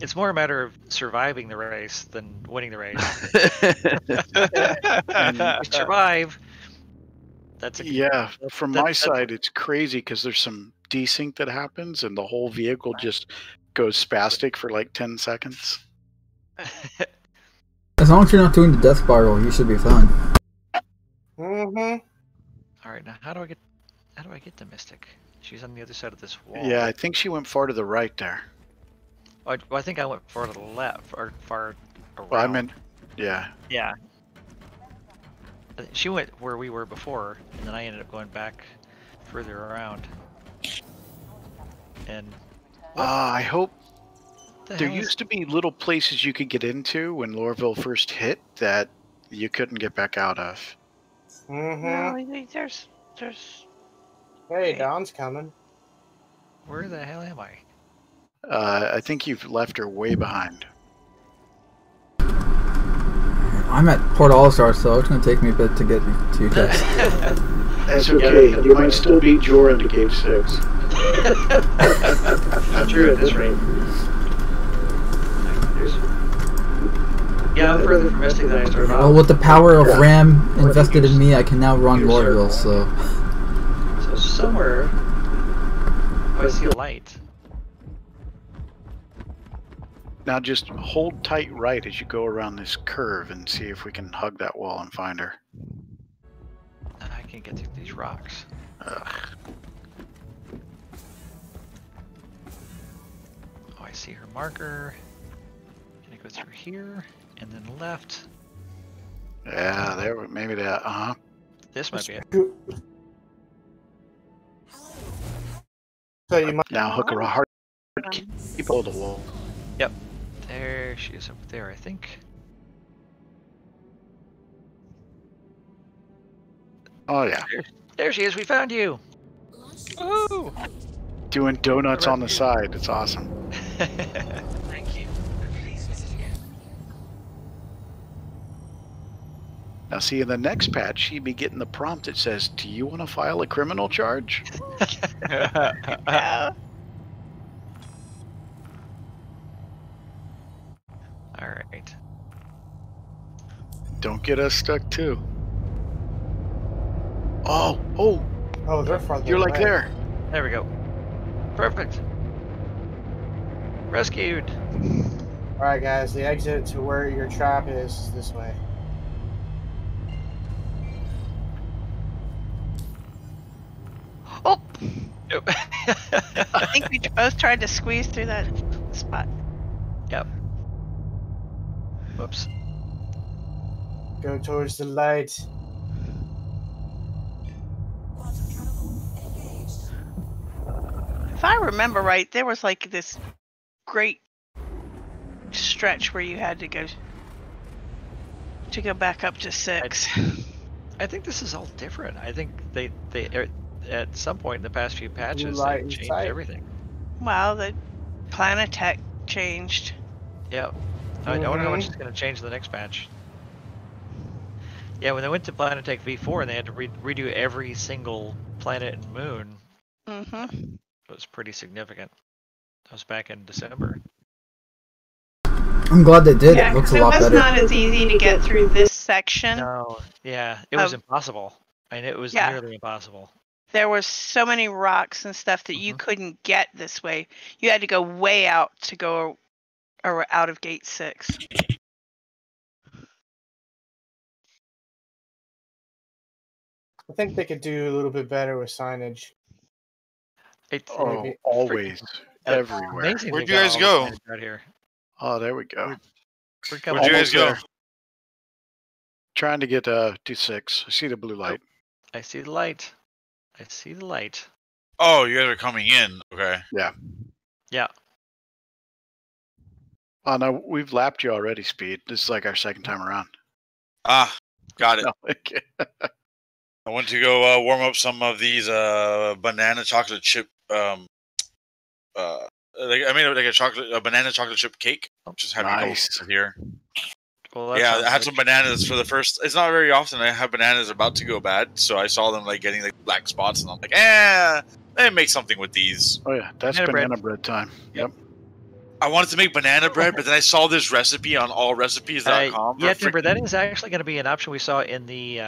It's more a matter of surviving the race than winning the race. And If you survive. From my side, it's crazy because there's some desync that happens, and the whole vehicle just goes spastic for like 10 seconds. As long as you're not doing the death spiral, you should be fine. All right, now how do I get the Mystic? She's on the other side of this wall. Yeah, I think she went far to the right there. Well, I think I went far to the left, or far around. Well, I meant, yeah. Yeah. She went where we were before, and then I ended up going back further around. And I hope there used to be little places you could get into when Lorville first hit that you couldn't get back out of. No, there's. Hey, Dawn's coming. Where the hell am I? I think you've left her way behind. I'm at Port All-Star, so it's going to take me a bit to get to you guys. That's okay. You might still beat Jor into Gate 6. Not true at this rate. Yeah, I'm further from Mystic than I started off. Well, with the power of RAM invested in me, I can now run Lorville, so... So somewhere... Oh, I see a light. Now just hold tight right as you go around this curve and see if we can hug that wall and find her. I can't get through these rocks. Ugh. Oh, I see her marker. Gonna go through here, and then left. Yeah, there. Maybe that. This might be it. So you might now hook her hard. Keep hold of the wall. Yep. There she is up there, I think. Oh yeah. There she is. We found you. Ooh. Doing donuts on the side. It's awesome. Thank you. Please visit again. Now see, in the next patch, you'd be getting the prompt that says, "Do you want to file a criminal charge?" All right. Don't get us stuck too. Oh, they're farther you're like away. there. There we go. Perfect. Rescued. Alright guys, the exit to where your trap is this way. Oh! Nope. I think we both tried to squeeze through that spot. Yep. Whoops. Go towards the light. If I remember right, there was like this great stretch where you had to go back up to 6. I think this is all different. I think they at some point in the past few patches Light they changed inside. everything. Well, the Planetary changed. Yep. I don't know how much it's going to change in the next patch. Yeah, when they went to Planetary V4 and they had to redo every single planet and moon, Mm-hmm. it was pretty significant. That was back in December. I'm glad they did. Yeah, It looks 'cause a lot it was better. not as easy to get through this section. No, yeah, it was impossible. I mean, it was nearly impossible. There were so many rocks and stuff that you couldn't get this way. You had to go way out to go out of gate 6. I think they could do a little bit better with signage. It's Always, everywhere. amazing. Where'd they you got guys all go? the signage out here. Oh, there we go. We're coming Where'd you guys go? there. Trying to get to 6. I see the blue light. I see the light. I see the light. Oh, you guys are coming in. Okay. Yeah. Oh no, we've lapped you already, Speed. This is like our second time around. Ah, got it. No, okay. I went to go warm up some of these banana chocolate chip. I made like a banana chocolate chip cake. Just having Nice. over here. Well, that Yeah, sounds I had good. some bananas for the first. It's not very often I have bananas about to go bad, so I saw them like getting like black spots, and I'm like, let me make something with these. Oh yeah, that's Banana bread. banana bread time. Yep. I wanted to make banana bread, but then I saw this recipe on allrecipes.com. Yeah, Timber, that is actually going to be an option we saw in the.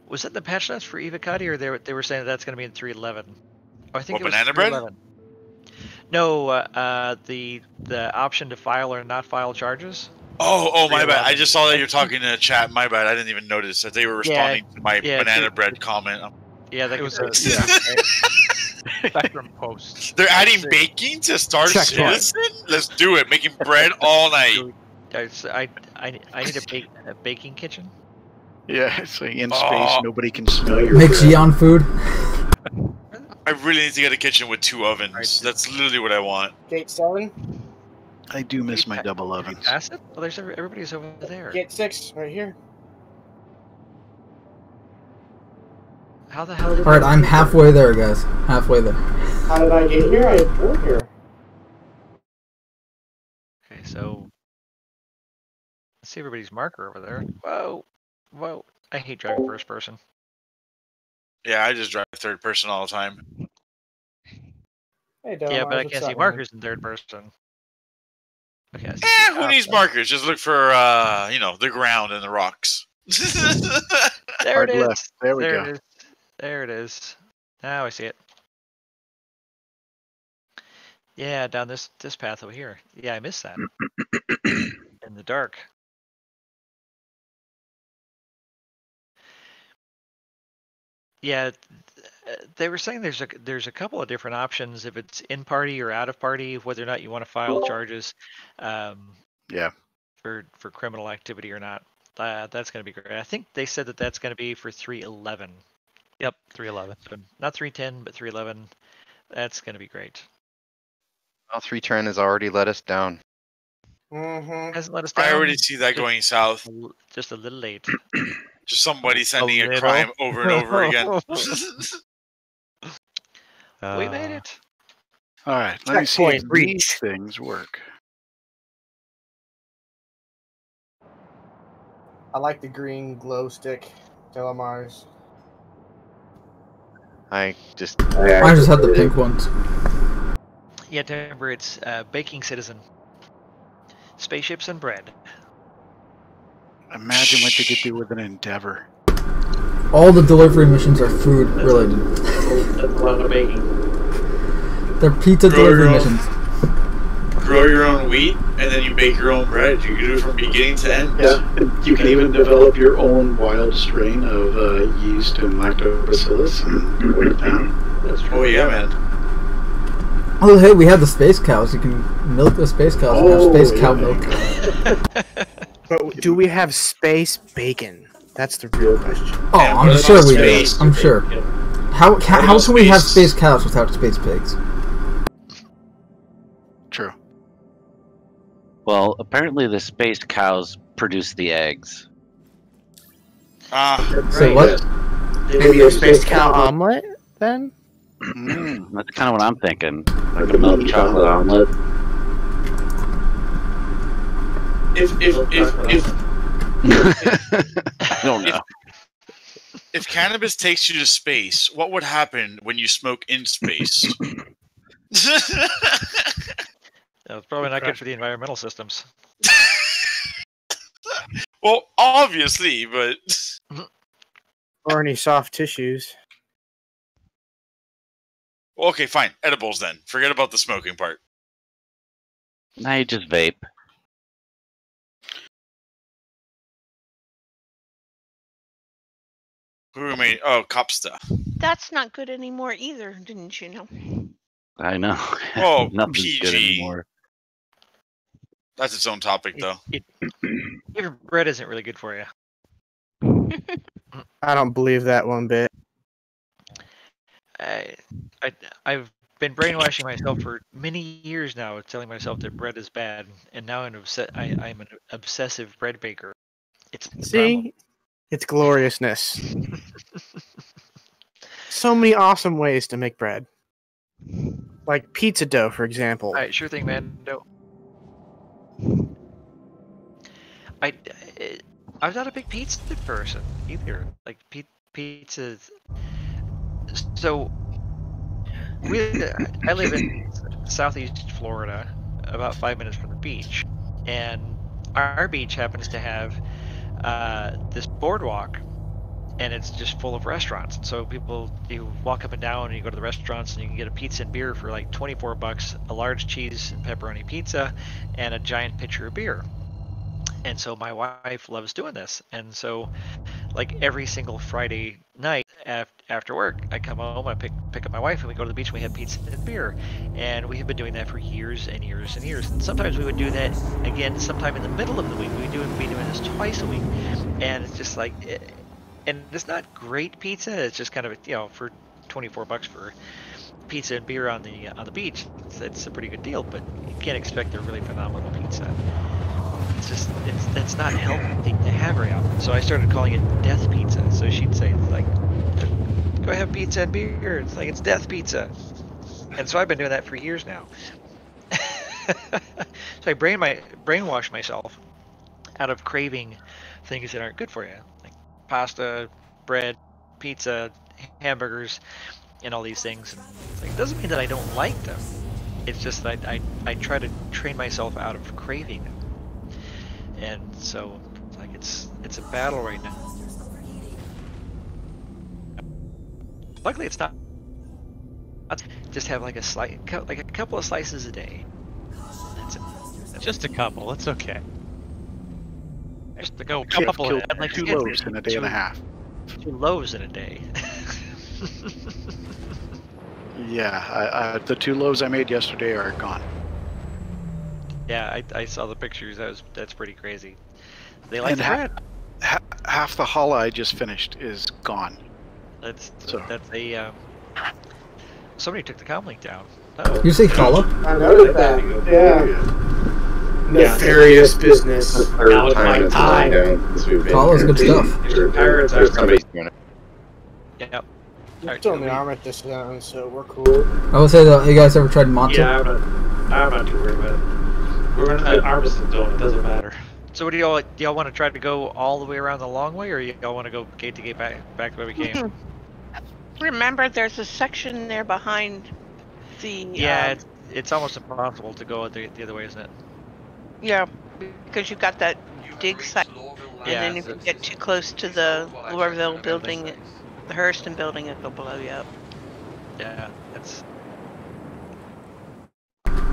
Was it the patch notes for Evocati, or they were saying that's going to be in 3.11? Oh, I think What, it was banana bread? 3.11. No, the option to file or not file charges. Oh, my bad. I just saw that you're talking in the chat. My bad. I didn't even notice that they were responding to my banana bread comment. Yeah, that was Spectrum Post. They're adding baking to Star Citizen? Let's do it. Making bread all night. I need a baking kitchen. Yeah, it's like in space, nobody can smell your Make bread. Xeon food. I really need to get a kitchen with 2 ovens. That's literally what I want. Gate 7. I do miss my double ovens. Pass it? Well, everybody's over there. Gate 6, right here. How the hell did Alright, I'm halfway there, guys. Halfway there. How did I get here? I drove here. Okay, so let's see everybody's marker over there. Whoa. I hate driving first person. Yeah, I just drive third person all the time. Hey, Del Yeah, but I Mars, can't what's see up, markers in third person. Okay. Who needs markers? Just look for, the ground and the rocks. There Hard it is. left. There we go. It is. There it is. Now I see it. Yeah, down this path over here. Yeah, I missed that. In the dark. Yeah, they were saying there's a couple of different options if it's in party or out of party, whether or not you want to file charges. Yeah. For criminal activity or not. That's going to be great. I think they said that that's going to be for 3.11. Yep, 3.11. So not 3.10, but 3.11. That's going to be great. Well, 310 has already let us down. Mm-hmm. Hasn't let us down. I already see that going south. Just a little late. Just somebody sending a crime over and over again. We made it. All right, let me see if Checkpoint these reached. things work. I like the green glow stick, Del Mars. I just I just had the pink ones. Yeah, remember it's Baking Citizen. Spaceships and bread. Imagine what you could do with an Endeavor. All the delivery missions are food related. That's a lot of baking. They're pizza Grow your delivery own- missions. Grow your own wheat, and then you bake your own bread. You can do it from beginning to end. Yeah, and you can even develop your own wild strain of yeast and lactobacillus and put it down. That's true. Oh yeah, man. Oh, hey, we have the space cows. You can milk the space cows and have space cow milk. But do we have space bacon? That's the real question. Oh, Yeah, I'm what sure about we do. space? I'm sure. How about can we have space? space cows without space pigs? True. Well, apparently the space cows produce the eggs. So what? Maybe a space cow omelet, then? That's kind of what I'm thinking. Like a milk chocolate omelet. I don't know. If cannabis takes you to space, what would happen when you smoke in space? It's probably not good for the environmental systems. Well, obviously, but Or any soft tissues. okay, fine. Edibles then. Forget about the smoking part. Now you just vape. Who made? Oh, cop stuff. That's not good anymore either, didn't you know? I know. Oh, Nothing's good PG. anymore. That's its own topic, though. Even bread isn't really good for you. I don't believe that one bit. I've been brainwashing myself for many years now, telling myself that bread is bad, and now I'm an obsessive bread baker. It's phenomenal. See? It's gloriousness. So many awesome ways to make bread. Like pizza dough, for example. All right, sure thing, Mando. I'm not a big pizza person either. Like pizzas. So I live in southeast Florida. about 5 minutes from the beach, and our beach happens to have this boardwalk, and it's just full of restaurants. And so you walk up and down, and you go to the restaurants, and you can get a pizza and beer for like $24, a large cheese and pepperoni pizza, and a giant pitcher of beer. And so my wife loves doing this, and so like every single Friday night after work, I come home, I pick up my wife, and we go to the beach, and we have pizza and beer. And we have been doing that for years and years and years. And sometimes we would do that again sometime in the middle of the week. We'd be doing this twice a week. And it's just like, and it's not great pizza. It's just kind of, for $24 for pizza and beer on the beach, it's a pretty good deal, but you can't expect a really phenomenal pizza. It's not healthy to have very often. So I started calling it death pizza. So she'd say, like, go have pizza and beer. It's like, it's death pizza. And so I've been doing that for years now. So I brainwash myself out of craving things that aren't good for you, like pasta, bread, pizza, hamburgers, and all these things. And it doesn't mean that I don't like them. It's just that I try to train myself out of craving them. And so, like, it's a battle right now. Luckily, it's not. Just have like a couple of slices a day. That's it. Just a couple. It's okay. Just to go Killed like 2 loaves in a day and a half. 2 loaves in a day. Yeah, the 2 loaves I made yesterday are gone. Yeah, I saw the pictures. That's pretty crazy. They like And the bread. Half the challah I just finished is gone. That's So- a somebody took the comm link down. You say challah? I noticed that. Yeah. Nefarious business. Now it's my time. Challah's good stuff. Pirates are Somebody's doing it. Yep. We're still in the armor at this time, so we're cool. I would say that you guys ever tried Mando? Yeah, I'm not too worried about it. We're in the armistice zone. It doesn't matter. So what do y'all want to try to go all the way around the long way, or y'all want to go gate to gate back where we came? Remember, there's a section there behind the. Yeah, it's almost impossible to go the other way, isn't it? Yeah, because you've got that dig site, and Yeah, then if you get too close to the Lorville building, the Hurston building, it'll blow you up. Yeah, that's.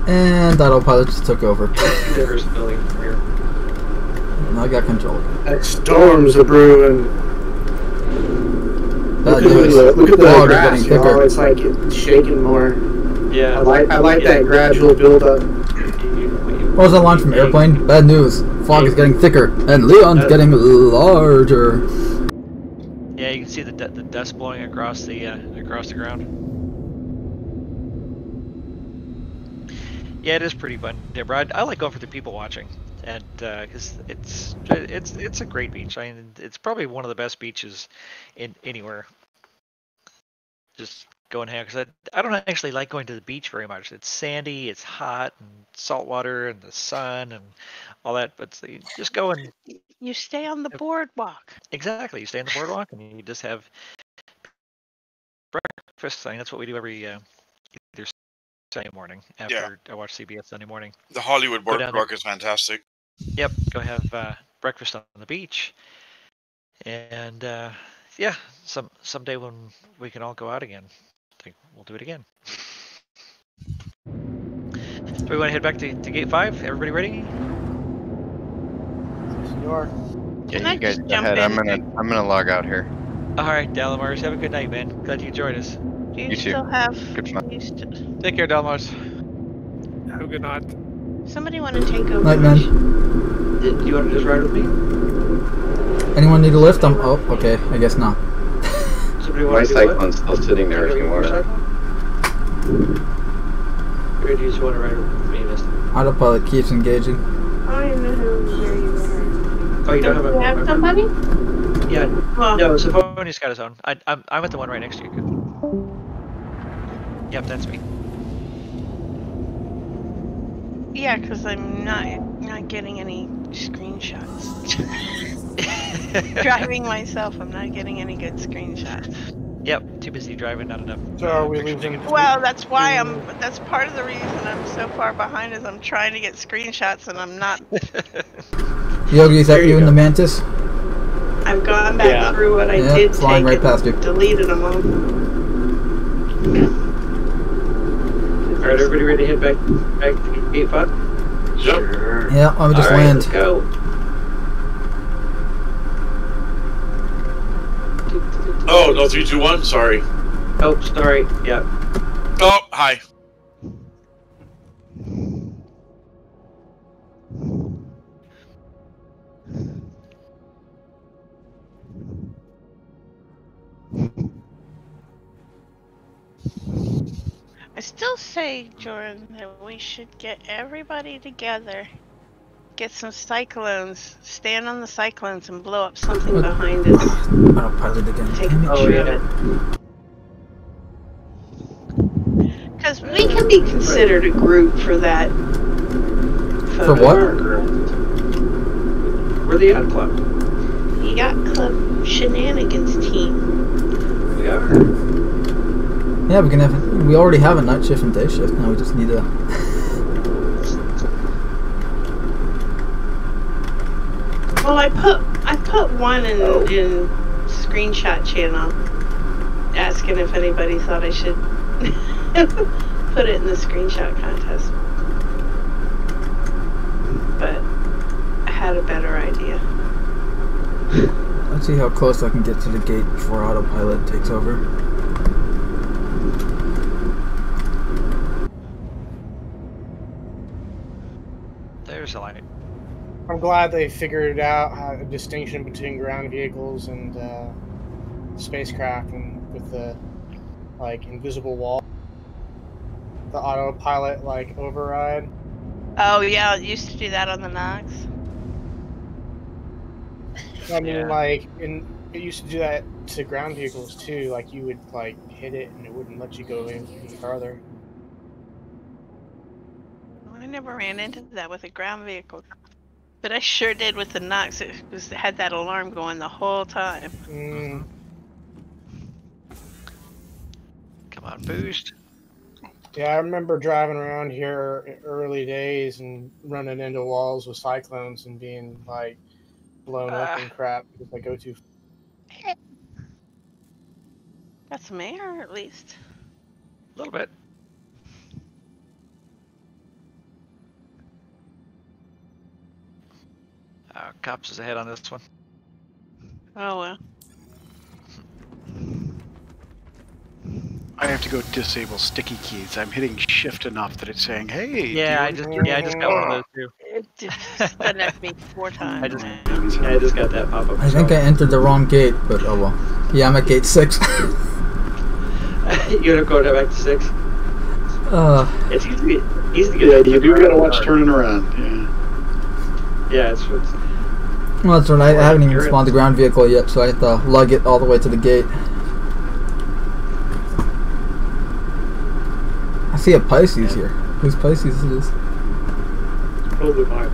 And autopilot just took over. There's a building here. Now I got control. That storms are brewing. Look Look at the fog is grass, getting thicker. it's like it's shaking more. Yeah. I like that gradual build up. What was that launch from airplane? Bad news. Fog is getting thicker, and Leon's getting larger. Yeah, you can see the dust blowing across the ground. Yeah, it is pretty fun, Deborah. I like going for the people watching, and because it's a great beach. I mean, it's probably one of the best beaches in anywhere. Just go and hang, because I don't actually like going to the beach very much. It's sandy, it's hot, and salt water, and the sun, and all that. But so you just go and You stay on the boardwalk. exactly, you stay on the boardwalk, and you just have breakfast. I mean, that's what we do every either Sunday morning after I watch CBS Sunday morning. The Hollywood Go down boardwalk is fantastic. Yep, go have breakfast on the beach, and yeah, someday when we can all go out again, I think we'll do it again. So we want to head back to Gate 5. Everybody ready? Can Yeah, I you guys just go jump ahead. in? I'm gonna log out here. All right, Dalamars, have a good night, man. Glad you joined us. Do you You too. still have? Good fun. do you st- Take care, Dalamars. Have a good night. Somebody want to take over? Night, man. Do you want to just ride with me? Anyone need a lift? Oh, okay. I guess not. Somebody My want to do what? cyclone's still sitting there if you want it. Or do you just want to ride with me, mister? Autopilot keeps engaging. I don't even know where you are. Oh, you don't have a... You have somebody? Yeah, Well, no, Symphony's got his own. I'm at the one right next to you. Yep, that's me. yeah, because I'm not getting any screenshots. Driving myself, I'm not getting any good screenshots. Yep, too busy driving, not enough. So are we losing? Well, that's why that's part of the reason I'm so far behind is I'm trying to get screenshots and I'm not. Yogi, is that you in the Mantis? I've gone back through what I did flying take right past you. deleted them all. Alright, everybody ready to head back to gate 5? Sure. Yeah, let me just Alright, land. Let's go. Oh, no, 3, 2, 1. Sorry. Oh, sorry. Yeah. Oh, hi. I still say, Jordan, that we should get everybody together, get some cyclones, stand on the cyclones and blow up something behind us. Autopilot again. Take a Oh, picture of yeah. it. Because we can be considered a group for that. For what? We're the Yacht Club. The Yacht Club Shenanigans team. We are. Yeah, we can have. We already have a night shift and day shift. Now we just need a. Well, I put one in screenshot channel, asking if anybody thought I should put it in the screenshot contest. But I had a better idea. Let's see how close I can get to the gate before autopilot takes over. There's a light. I'm glad they figured out a distinction between ground vehicles and spacecraft, and with the invisible wall, the autopilot override. Oh yeah, it used to do that on the Nox. I mean, it used to do that to ground vehicles too. Like you would hit it and it wouldn't let you go any farther. I never ran into that with a ground vehicle, but I sure did with the Nox. It had that alarm going the whole time. Mm. Come on, boost. Yeah, I remember driving around here in early days and running into walls with cyclones and being blown up and crap because I go too. Got some air at least. A little bit. Cops is ahead on this one. Oh well. I have to go disable sticky keys. I'm hitting shift enough that it's saying, "Hey." Yeah, I just got one of those too. It just done that to me 4 times. I just got that pop up. I think I entered the wrong gate, but oh well. Yeah, I'm at gate 6. You gotta go back to 6. It's easy to get idea. You do gotta watch turning around. Yeah, it's. Well, that's right. I haven't even spawned the ground vehicle yet, so I have to lug it all the way to the gate. I see a Pisces here. Whose Pisces is this? Probably mine.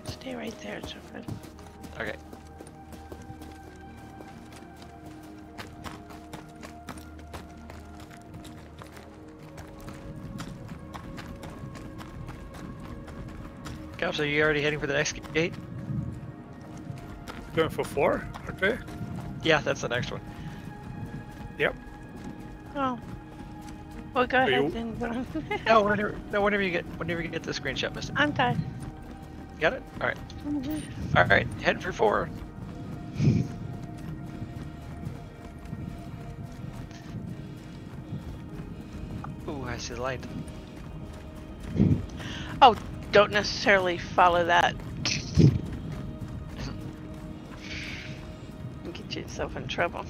Stay right there, Jeffrey. Okay. Cops, are you already heading for the next gate? Going for 4, okay? Yeah, that's the next one. Yep. Oh. Well, go ahead then. whenever you get the screenshot, mister. I'm done. Got it? Alright. Alright, head for 4. Ooh, I see the light. Oh, don't necessarily follow that. Get yourself in trouble.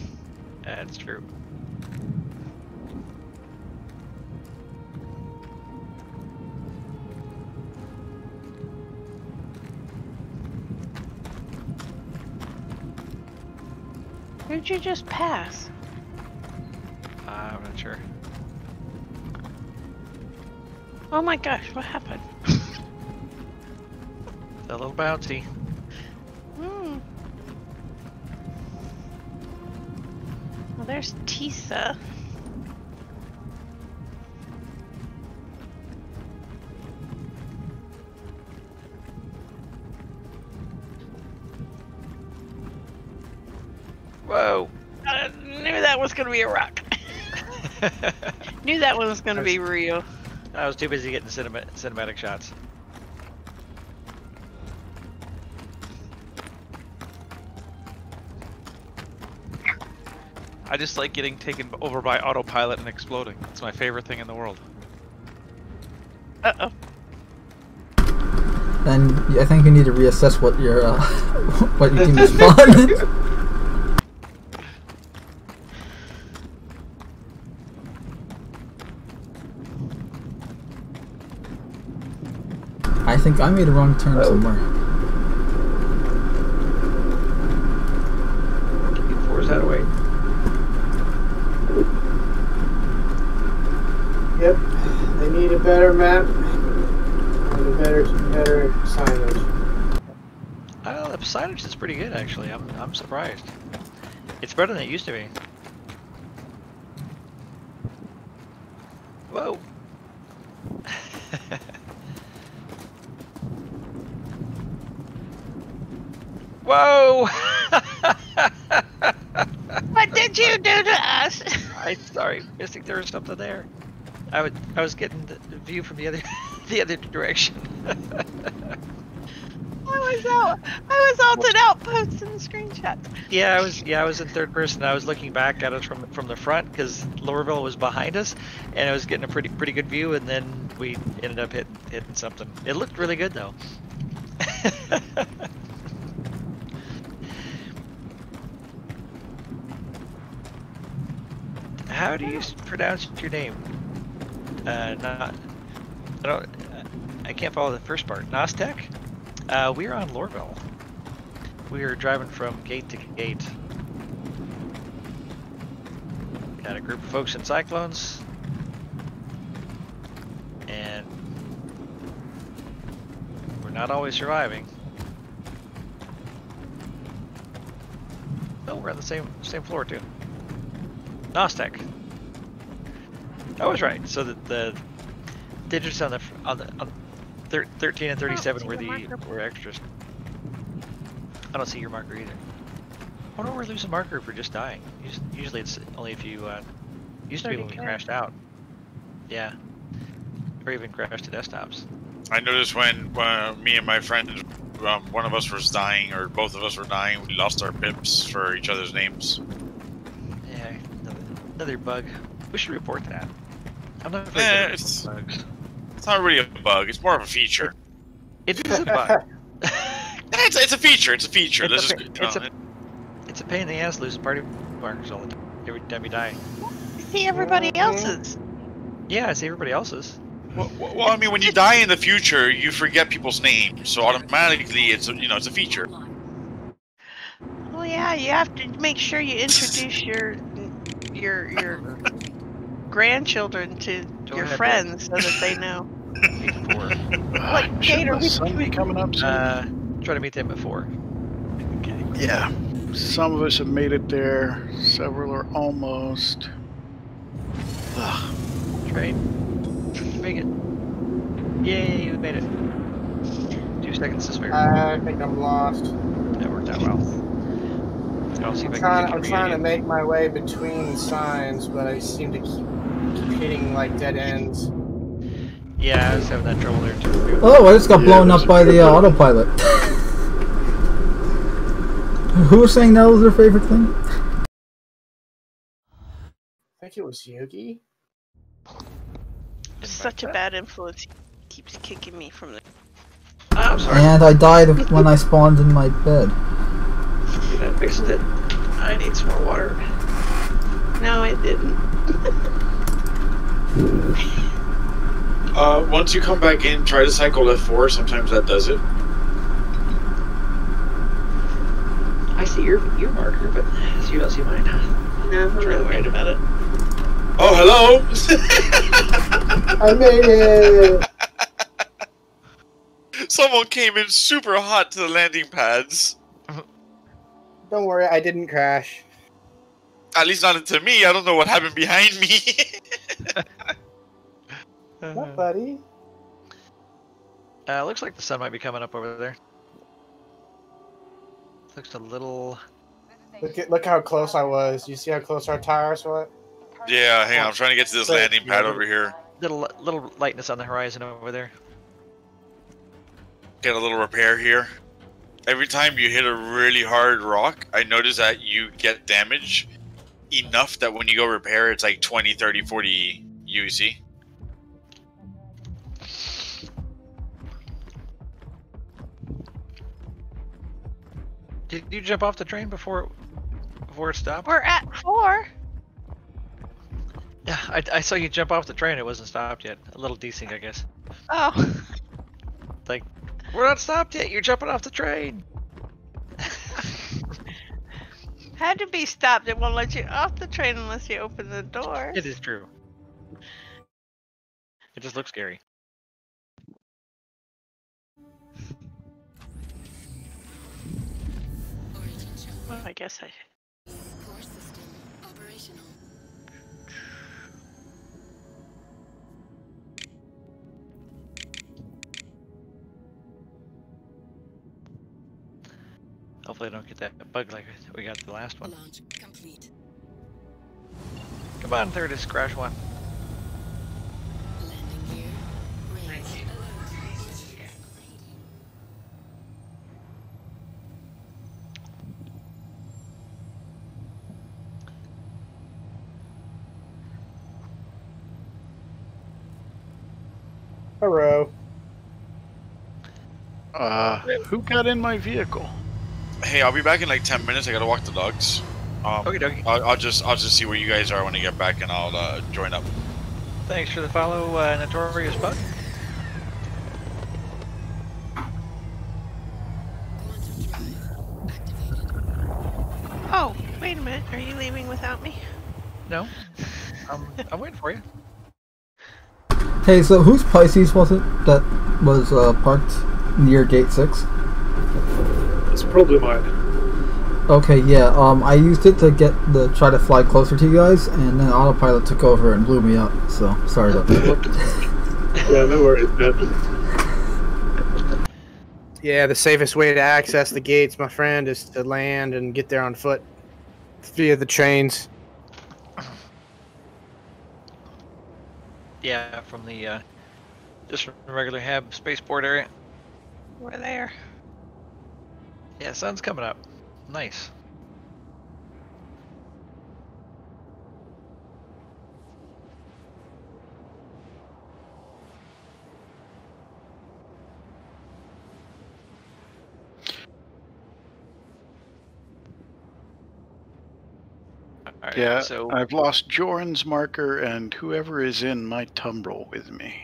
That's true. Who'd you just pass? I'm not sure. Oh my gosh, what happened? A little bouncy. Hmm. Well, there's Tisa. Whoa! I knew that was gonna be a rock. Knew that one was gonna be real. I was too busy getting cinematic shots. I just like getting taken over by autopilot and exploding. It's my favorite thing in the world. Uh-oh. Then I think you need to reassess what your what your team is spawned. I think I made a wrong turn somewhere. Force that away. Yep, they need a better map and a better signage. The signage is pretty good, actually. I'm surprised. It's better than it used to be. Whoa. Whoa! What did you do to us? I'm sorry, Mystic. There was something there. I was getting the view from the other direction. I was ulted out posting screenshots. Yeah, I was in third person. I was looking back at it from the front because Lorville was behind us, and I was getting a pretty good view. And then we ended up hitting something. It looked really good though. How do you pronounce your name? I can't follow the first part. Nostek? We're on Lorville. We are driving from gate to gate. Got a group of folks in Cyclones. And we're not always surviving. Oh, we're on the same floor too. Nostek. I was right. So the digits on the 13 and 37 were extras. I don't see your marker either. Oh no, we're losing marker if we're just dying. Usually it's only if you used to be when we crashed out. Yeah. Or even crashed to desktops. I noticed when me and my friend, one of us was dying, or both of us were dying, we lost our pips for each other's names. Yeah, another bug. We should report that. I'm not afraid of bugs. It's not really a bug. It's more of a feature. It is a bug. It's a feature. It's a feature. It's a pain in the ass losing party markers all the time. Every time you die. I see everybody else's. Yeah, I see everybody else's. Well, I mean, when you die in the future, you forget people's names, so automatically it's a feature. Well, yeah, you have to make sure you introduce your grandchildren to your friends so that they know. Like, Gator, the sun be coming up soon? Try to meet them at 4. Okay. Yeah. Some of us have made it there. Several are almost. Ugh. Train. Make it. Yay, we made it. 2 seconds to spare. I think I'm lost. That worked out well. I'll see if I'm trying to make my way between signs, but I seem to keep hitting like dead ends. Yeah, I was having that trouble there too. Oh, I just got blown up by the autopilot. Who was saying that was their favorite thing? I think it was Yugi. Such a bad influence. He keeps kicking me from the. Oh, I'm sorry. And I died when I spawned in my bed. I fixed it. I need some more water. No, it didn't. Once you come back in, try to cycle F4. Sometimes that does it. I see your marker, but you don't see mine. No, I'm not worried about it. Oh, hello! I made it! Someone came in super hot to the landing pads. Don't worry, I didn't crash. At least not into me. I don't know what happened behind me. What, buddy? Looks like the sun might be coming up over there. Looks a little. Look how close I was. You see how close our tires were? Yeah, hang on. I'm trying to get to this landing pad over here. Little lightness on the horizon over there. Get a little repair here. Every time you hit a really hard rock, I notice that you get damage enough that when you go repair, it's like 20, 30, 40 UC. Did you jump off the train before it stopped? We're at 4. Yeah, I saw you jump off the train. It wasn't stopped yet. A little desync, I guess. Oh. Like, we're not stopped yet. You're jumping off the train. Had to be stopped. It won't let you off the train unless you open the door. It is true. It just looks scary. Well, I guess I. Core system operational. Hopefully I don't get that bug like we got the last one. Launch complete. Come on, there it is, crash one. Landing gear ready. Hello. Who got in my vehicle? Hey, I'll be back in like 10 minutes. I gotta walk the dogs. Okey-dokey. I'll just see where you guys are when I get back, and I'll join up. Thanks for the follow, Notorious Bug. Oh, wait a minute. Are you leaving without me? No. I'm waiting for you. Hey, so whose Pisces was it that was parked near Gate 6? It's probably mine. Okay, yeah, I used it to try to fly closer to you guys, and then autopilot took over and blew me up, so sorry about that. Yeah, no worries, man. Yeah, the safest way to access the gates, my friend, is to land and get there on foot via the trains. Yeah, from the just from the regular Hab spaceport area. We're there. Yeah, sun's coming up. Nice. Right, Yeah, so I've lost Joran's marker and whoever is in my tumbrel with me.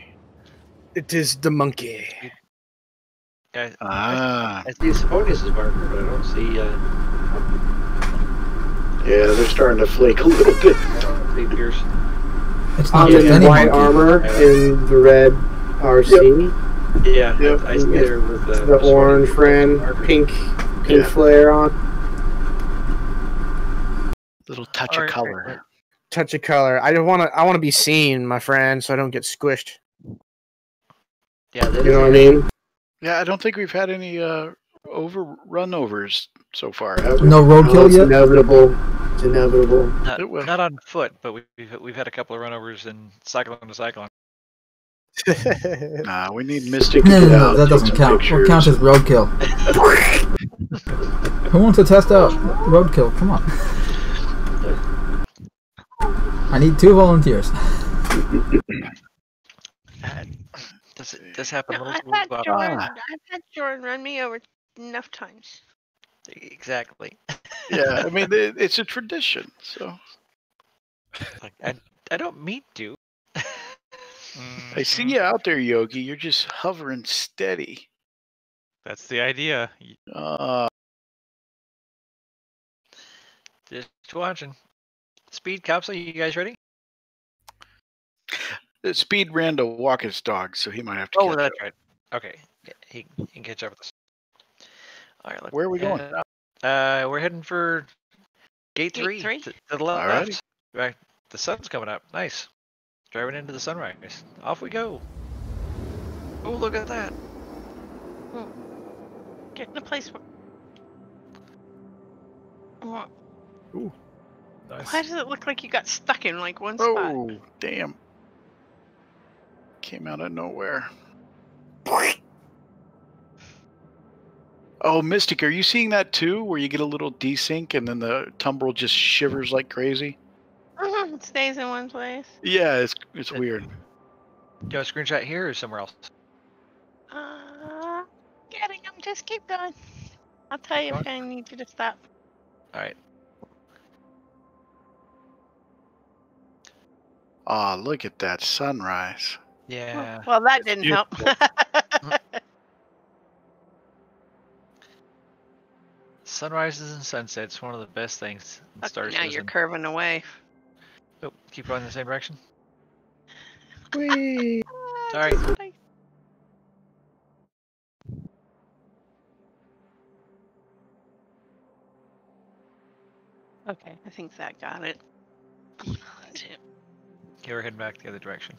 It is the monkey. guys, Ah. I see Sabonis' marker, but I don't see. Yeah, they're starting to flake a little bit. See Pierce. It's I'm not just in any white monkey. armor in the red RC. Yeah, Yep. I see there with The orange friend, pink flare on. Little touch All of right, color. Touch of color. I want to be seen, my friend, so I don't get squished. yeah, You know what I mean? Yeah, I don't think we've had any runovers so far, have we? No roadkill It's yet? inevitable. It's inevitable. It will. not on foot, but we've had a couple of runovers in cyclone to cyclone. Nah, we need Mystic to No, get no, out. that take doesn't some count. What pictures. counts as roadkill? Who wants to test out roadkill? Come on. I need 2 volunteers. Does this happen No, a little I've too had often? Jordan run me over enough times. Exactly. Yeah, I mean, it's a tradition, so. Like, I don't mean to. I see you out there, Yogi. You're just hovering steady. That's the idea. Just watching. Speed capsule, you guys ready? Speed ran to walk his dog, so he might have to. Oh, catch that's up. right. Okay, he can catch up with us. All right, Where are we going? We're heading for Gate 3 to the left. Alrighty. Right, the sun's coming up. Nice. Driving into the sunrise. Off we go. Oh, look at that. Get in a place where... Ooh, nice. Why does it look like you got stuck in like one spot? Oh, damn. Came out of nowhere. Oh, Mystic, are you seeing that too? Where you get a little desync and then the tumbrel just shivers like crazy? It stays in one place. Yeah, it's weird. Do you have a screenshot here or somewhere else? Getting them. Just keep going. I'll tell you if I need you to stop. All right. Ah, look at that sunrise. Yeah. Well, that didn't help. Sunrises and sunsets, one of the best things in Star Now Citizen. you're curving away. Oh, keep going in the same direction. Whee! Sorry. Okay, I think Zach got it. That's it. Okay, we're heading back the other direction.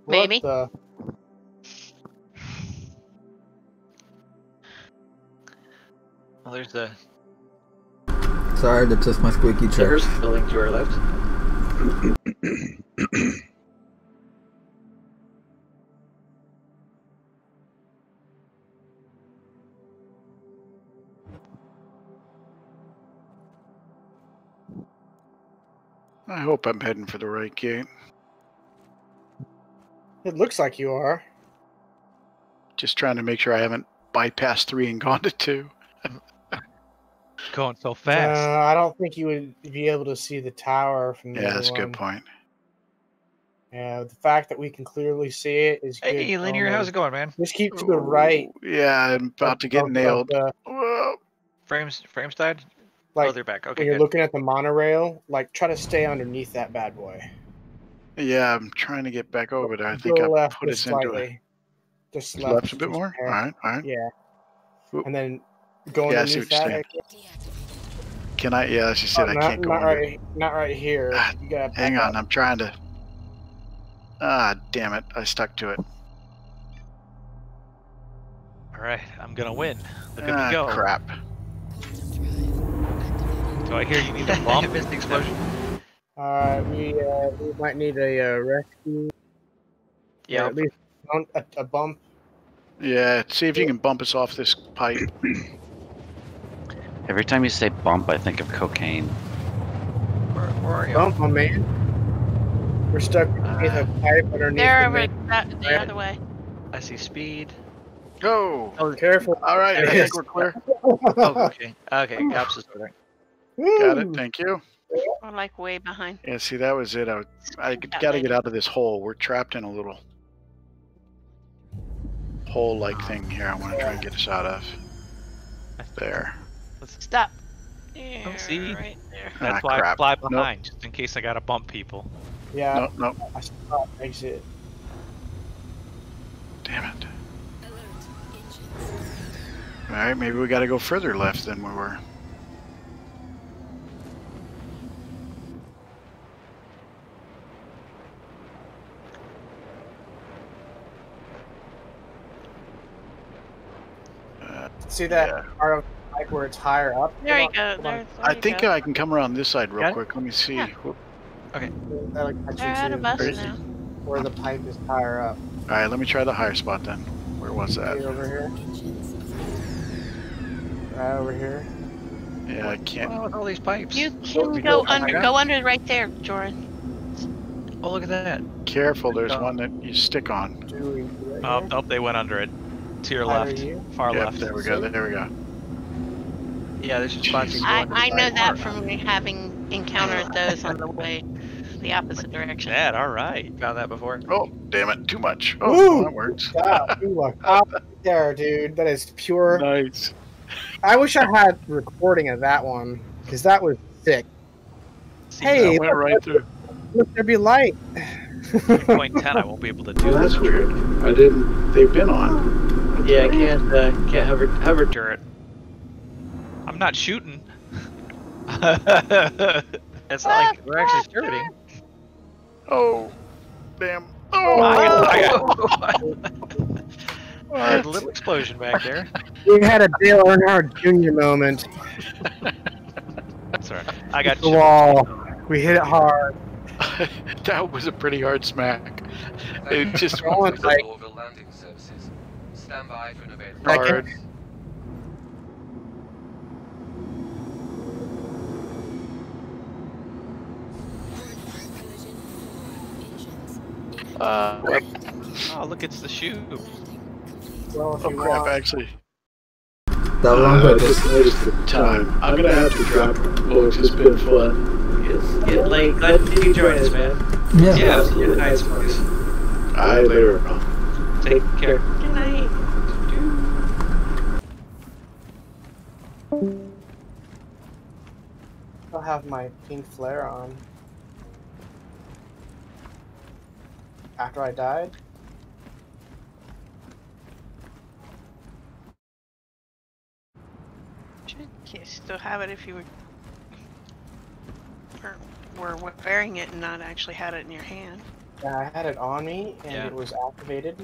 Maybe. What Well, there's the... Sorry, that's just my squeaky chair. There's building to our left. I hope I'm heading for the right gate. It looks like you are. Just trying to make sure I haven't bypassed 3 and gone to 2. Going so fast. I don't think you would be able to see the tower from the Yeah, other that's a one. good point. Yeah, the fact that we can clearly see it is good. Hey, Linear, how's it going, man? Just keep to the right. Yeah, I'm about to get nailed. Whoa. Frames died? Like, Oh, they're back. Okay, when you're good. looking at the monorail, like, try to stay underneath that bad boy. Yeah, I'm trying to get back over there. I think Go I left put us just into slightly. it. Just Left a bit more? hair. All right. Yeah. Oop. And then go Yeah, I see underneath what you're that. saying. Can I? Yeah, as you said, I can't go not under. right, not right here. You gotta Hang back on, up. I'm trying to. Ah, damn it! I stuck to it. All right, I'm gonna win. Look at me go. Crap! Do I hear you need a bump? Missed the explosion. We might need a rescue. Yeah, Or at least a bump. Yeah, see if you can bump us off this pipe. Every time you say bump, I think of cocaine. Where are you? Bump, my man. We're stuck underneath a pipe underneath They're the over main. the other way. I see speed. Go! Oh, careful. All right, I think we're clear. Oh, okay. Okay, Caps is over Got it. Thank you. We're like way behind. Yeah, see, that was it. I got to get out of this hole. We're trapped in a little hole-like thing here. I want to try and get us out of. There. Stop. Oh, see? Right there. That's why I fly behind, just in case I gotta bump people. Yeah. No. I saw exit. Damn it. All right, maybe we got to go further left than we were. See that part of the pipe where it's higher up? There you Come go. on. There I think I can come around this side real Got it? quick. Let me see. Yeah. Whoop. Okay. That, like, They're out of us now. where the pipe is higher up. All right, let me try the higher spot then. Where was that? See over here? Right over here. Yeah, I can't. Oh, all these pipes. You can go under. Oh, Go under right there, Jordan. Oh, look at that. Careful, there's one that you stick on. Oh, they went under it. To your How left. are you? Far Yep, left. there we go. There we go. Yeah, there's spots you go I under the know pipe. that from having encountered those on the way the opposite direction. Dad, all right. Found that before. Oh, damn it. Too much. Oh, Woo! that works. Stop. You look up there, dude. That is pure. Nice. I wish I had recording of that one because that was sick. That went right through. Look, there be light. Point 10, I won't be able to do Well, this. that's weird. I didn't. They've been on. Yeah, I can't hover turret. I'm not shooting. It's not like we're actually turreting. Oh, damn. Oh, I had a little explosion back there. We had a Dale Earnhardt Jr. moment. That's alright. I got the wall. We hit it hard. That was a pretty hard smack. It just went like landing services. Stand by for an available. hard. Oh, look, it's the shoe. Well, if Oh you crap! want. Actually, That was on I purpose. just noticed the time. I'm gonna have to drop. Oh, it's just been fun. Get late. Glad you join us, man. Yeah. Yeah, absolutely. Nice, boys. I later. Take care. Good night. I'll have my pink flare on. After I died? You still have it if you were wearing it and not actually had it in your hand. Yeah, I had it on me and Yeah. it was activated.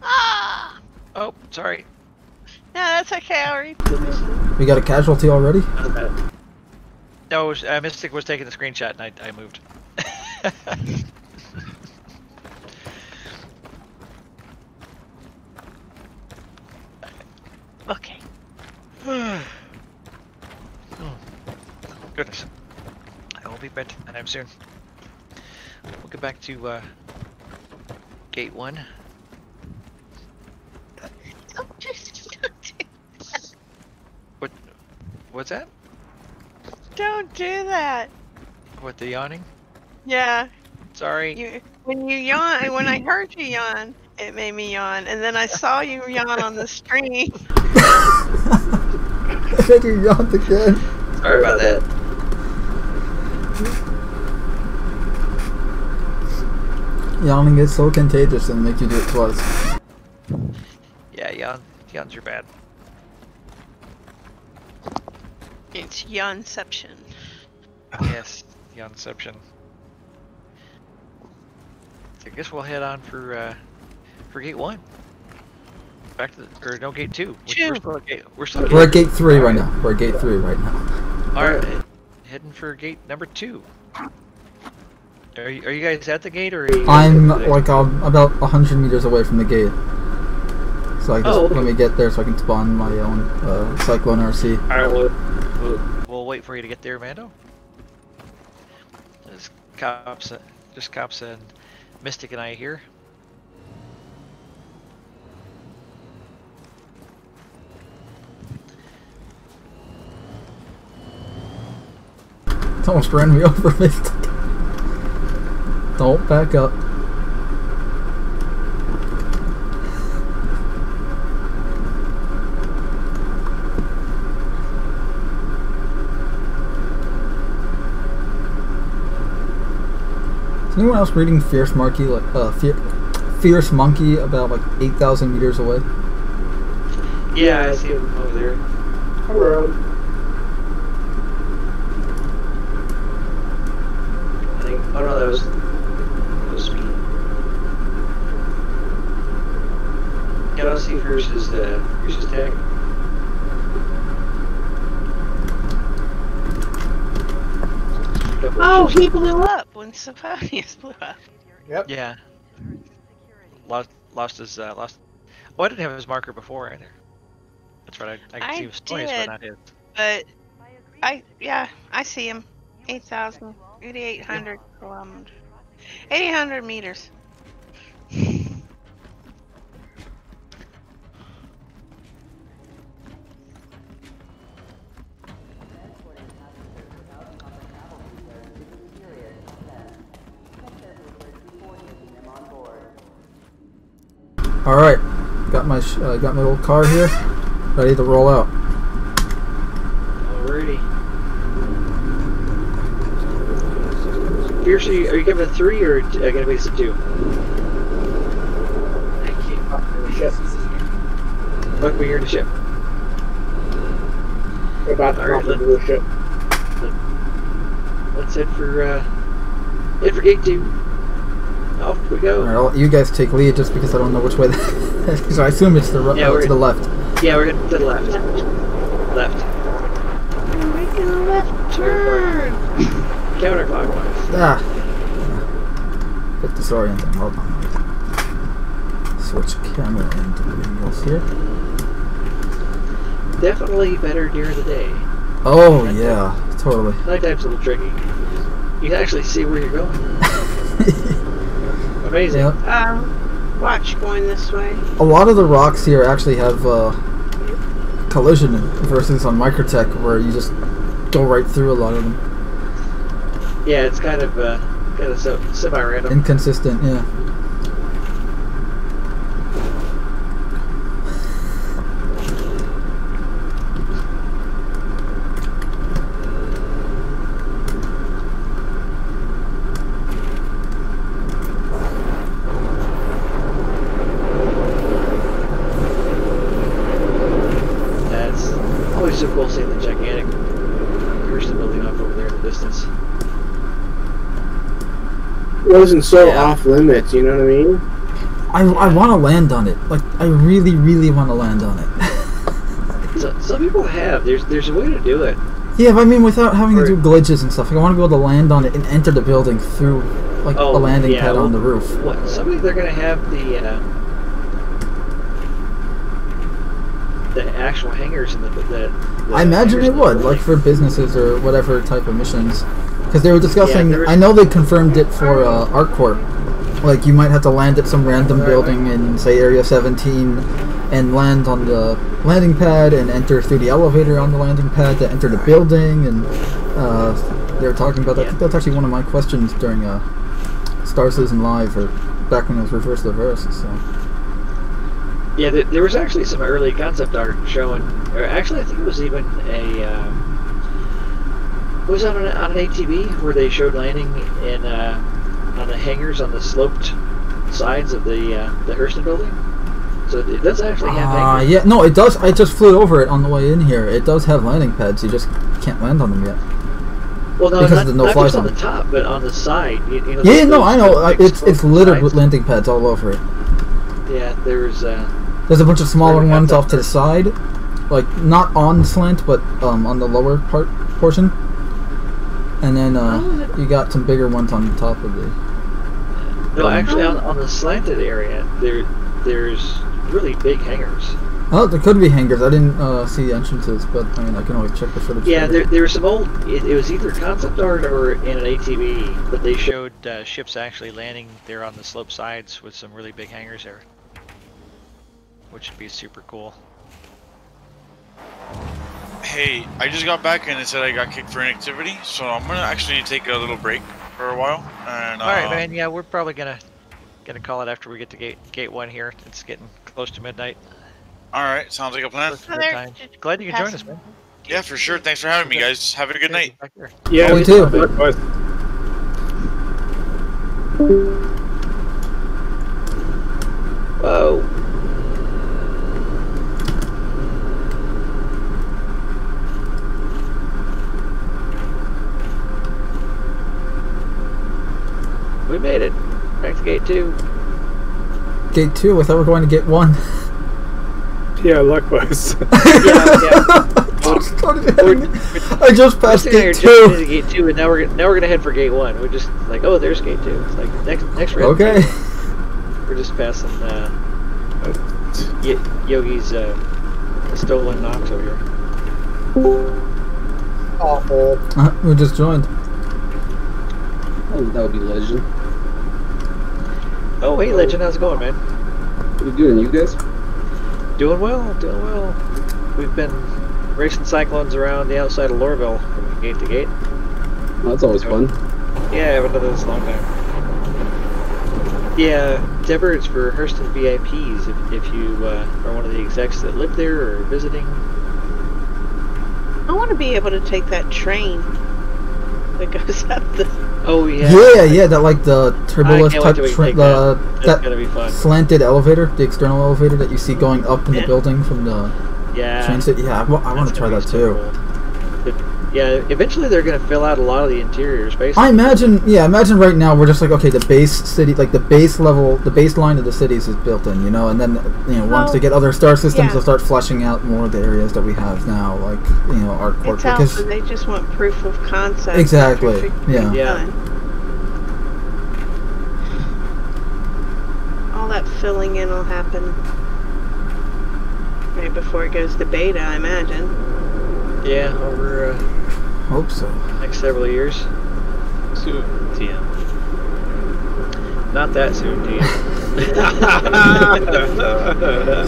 Ah! Oh, sorry. No, that's okay. I'll read. We got a casualty already? No, Mystic was taking the screenshot and I moved. Okay. Oh, goodness. I will be bent anytime soon. We'll get back to gate 1. What's that? Don't do that. What, the yawning? Yeah. Sorry. When you yawn, when I heard you yawn, it made me yawn, and then I saw you yawn on the stream. And then you yawned again. Sorry about that. Yawning is so contagious and make you do it twice. Yeah, yawns are bad. It's yawnception. Yes, yawnception. I guess we'll head on for gate 1. Back to or no, gate 2. We're still at gate. We're at gate 3 right now. We're at gate 3 right now. All right, heading for gate number 2. Are you guys at the gate or? Are you I'm like about 100 meters away from the gate. So I guess let me get there so I can spawn my own Cyclone RC. Alright, we'll wait for you to get there, Mando. Just cops and Mystic and I here. It's almost ran me over, Mystic. Don't back up. Is anyone else reading Fierce Monkey Fierce Monkey about like 8,000 meters away? Yeah, I see him over there. Hello. I think. Oh no, that was me. Yeah, I'll see Fierce's tag. Oh, he blew up when Soponius blew up. Yep. Yeah. Lost his lost. Oh, I didn't have his marker before either. That's right. I can see Soponius, but not his. But I see him. 8,800 kilometers. 800 meters. All right, got my little car here, ready to roll out. Alrighty. Fiercely, are you giving a 3 or gonna be some 2? Fuck me here in the ship. We're about to hop into the ship. Let's head for gate 2. Off we go. All right, I'll let you guys take lead just because I don't know which way. So I assume it's the to the left. Yeah, we're heading to the left. Left. We're making a left turn. Counterclockwise. Ah. Bit disorienting. Hold on. Switch camera into the angles here. Definitely better during the day. Oh yeah, totally. Nighttime's a little tricky. You can actually see where you're going. Amazing. Yep. Watch going this way. A lot of the rocks here actually have collision versus on Microtech where you just go right through a lot of them. Yeah, it's kind of semi-random. Inconsistent, yeah. So cool seeing the gigantic Kirsten building up over there in the distance. It wasn't so off limits, you know what I mean? I want to land on it. Like, I really, really want to land on it. So, some people have. There's a way to do it. Yeah, but I mean, without having to do glitches and stuff. Like, I want to be able to land on it and enter the building through, like, a landing pad on the roof. What? Somebody they're going to have the actual hangars in the I imagine it would, like for businesses or whatever type of missions. Because they were discussing, Yeah, I know they confirmed it for ArcCorp. Like, you might have to land at some random building in, say, Area 17 and land on the landing pad and enter through the elevator on the landing pad to enter the building. And they were talking about that. I think that's actually one of my questions during Star Citizen Live, or back when it was Reverse the Verse. So. Yeah, there was actually some early concept art showing, or actually I think it was even a, it was on an ATV where they showed landing in, on the hangars on the sloped sides of the Hurston building. So it does actually have hangars. Yeah, no, it does. I just flew over it on the way in here. It does have landing pads, you just can't land on them yet. Well, no, because of the not no-fly just on zone. the top, but on the side. You know, Yeah, no, I know. It's littered sides. with landing pads all over it. Yeah, there's a bunch of smaller ones off to the side, like not on slant, but on the lower portion. And then you got some bigger ones on the top of the. No, actually, on the slanted area, there's really big hangars. Oh, there could be hangars. I didn't see the entrances, but I mean, I can always check the footage. Yeah, there was some old. It was either concept art or in an ATV, but they showed ships actually landing there on the slope sides with some really big hangars there, which would be super cool. Hey, I just got back and it said I got kicked for inactivity, so I'm gonna actually take a little break for a while. And all right, man. Yeah, we're probably gonna call it after we get to gate 1 here. It's getting close to midnight. All right, sounds like a plan. Glad you could join us, man. Yeah, for sure. Thanks for having me, guys. Have a good night. Yeah, me too. Likewise. Whoa. We made it. Back to gate 2. Gate 2? I thought we were going to gate 1. Yeah, likewise. I just passed gate 2. Gate 2, and now we're gonna head for gate 1. We're just like, oh, there's gate 2. It's like next round. Okay. We're just passing Yogi's stolen Knox over here. Awful. We just joined. Oh, that would be Legend. Oh, hey, Legend, how's it going, man? What are you doing, you guys? Doing well, doing well. We've been racing cyclones around the outside of Lorville from gate to gate. Well, that's always fun. Yeah, I haven't done this in a long time. Yeah, Deborah, it's for Hurston VIPs if you are one of the execs that live there or visiting. I want to be able to take that train that goes up the... Oh, yeah. Yeah, that like the turboless type train, that gonna be fun. slanted elevator, the external elevator that you see going up in the building from the train station. Yeah, I want to try that too. Yeah, eventually they're going to fill out a lot of the interior space. I imagine right now we're just like, okay, the base city, like the base level, the baseline of the cities is built in, and then, once they get other star systems, they'll start fleshing out more of the areas that we have now, like, our core. It's alpha, they just want proof of concept. Exactly, yeah. All that filling in will happen right before it goes to beta, I imagine. Yeah, over hope so. Next several years. Soon, TM. Not that soon, TM.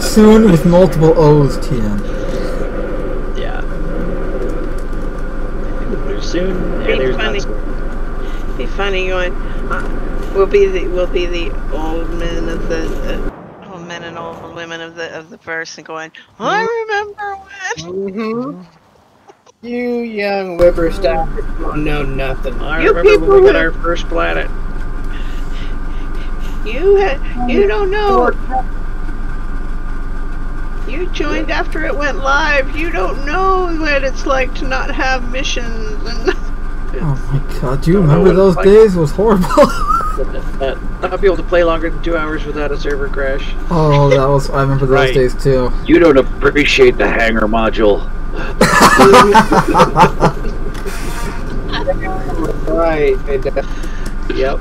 Soon with multiple O's, TM. Yeah. There's soon and there's not soon. Be funny going. We'll be the old men of the old men and old women of the verse and going. I remember when. You young whippersnappers don't know nothing. I remember when we got our first planet. You don't know. You joined after it went live. You don't know what it's like to not have missions. And oh my god, do you remember those days? It was horrible. Not be able to play longer than 2 hours without a server crash. Oh, I remember those days too. You don't appreciate the hanger module. Right. Yep.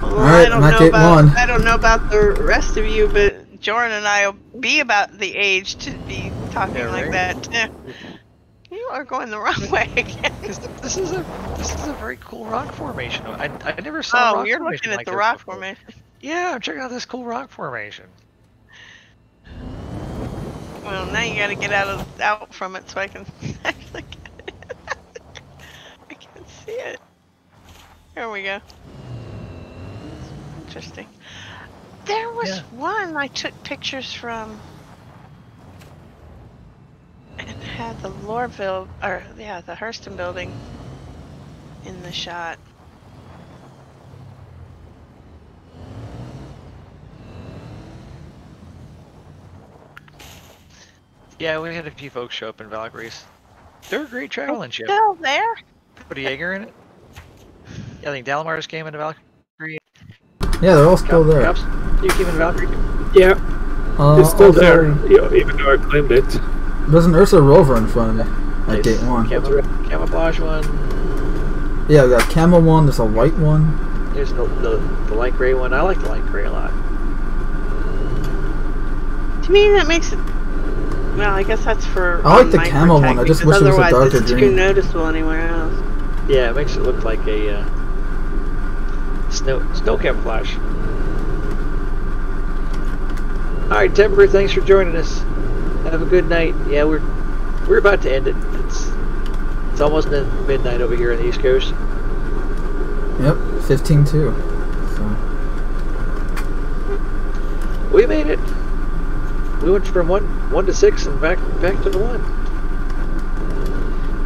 Well, Alright, I don't know about the rest of you, but Jordan and I will be about the age to be talking like that. You are going the wrong way again. This is a very cool rock formation. I never saw. Oh, you're looking at the rock formation. Yeah, I'm checking out this cool rock formation. Well, now you got to get out from it so I can actually get it. I can see it. Here we go. Interesting. There was one I took pictures from. And had the Lorville, the Hurston building in the shot. Yeah, we had a few folks show up in Valkyries. They're a great traveling ship. Still there? Put a Jaeger in it. Yeah, I think Dalamar's came into Valkyrie. Yeah, they're all still there. You came in Valkyrie? Yeah. It's still there, even though I claimed it. There's an Ursa rover in front of me at gate 1. Camouflage one. Yeah, we got camo one, there's a white one. There's the light gray one. I like the light gray a lot. To me, that makes it. Well, I guess that's for. I like the camo one. I just wish it was a darker otherwise, it's green. too noticeable anywhere else. Yeah, it makes it look like a snow camouflage. All right, Timber, thanks for joining us. Have a good night. Yeah, we're about to end it. It's almost midnight over here on the East Coast. Yep, 15-2. So. We made it. We went from one to 6 and back to 1.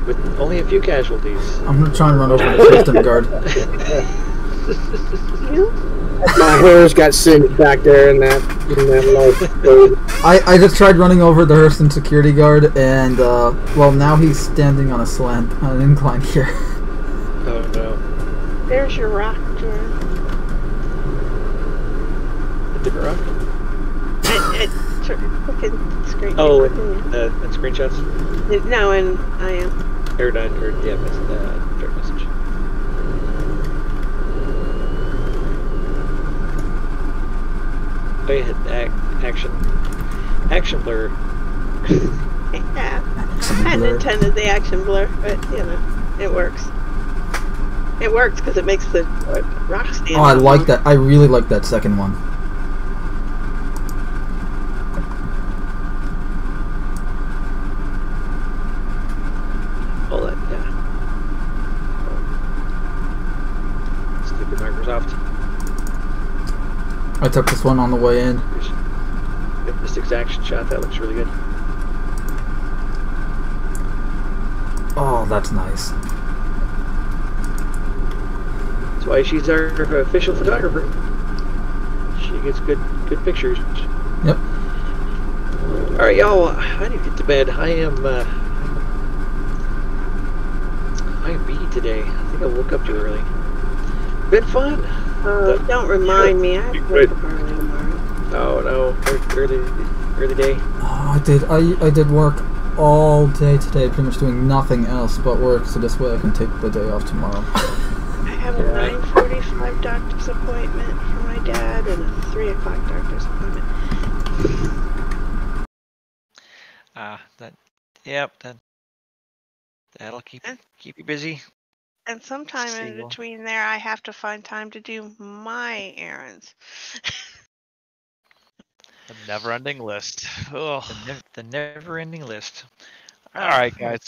With only a few casualties. I'm gonna try and run over the system guard. My hair's got singed back there in that low. I just tried running over the Hurston security guard, and well, now he's standing on an incline here. Oh no! There's your rock, Jordan. A different rock? Fucking screen. Oh, and screenshots. No, and I am. Direct message. Oh, you hit action blur. Yeah, I hadn't intended the action blur, but it works. It works because it makes the rock stand. Oh, I like that. I really like that second one. Microsoft. I took this one on the way in. Mystic's action shot, that looks really good. Oh, that's nice. That's why she's our official photographer. She gets good pictures. Yep. Alright, y'all, I need to get to bed. I am beat today. I think I woke up too early. Been fun. Don't remind me. I have to wake up early tomorrow. Oh no, early day. Oh, I did work all day today, pretty much doing nothing else but work, so this way I can take the day off tomorrow. I have a 9:45 doctor's appointment for my dad and a 3 o'clock doctor's appointment. That'll keep you busy. And sometime in between there, I have to find time to do my errands. The never-ending list. Ugh. The never-ending list. All right, guys.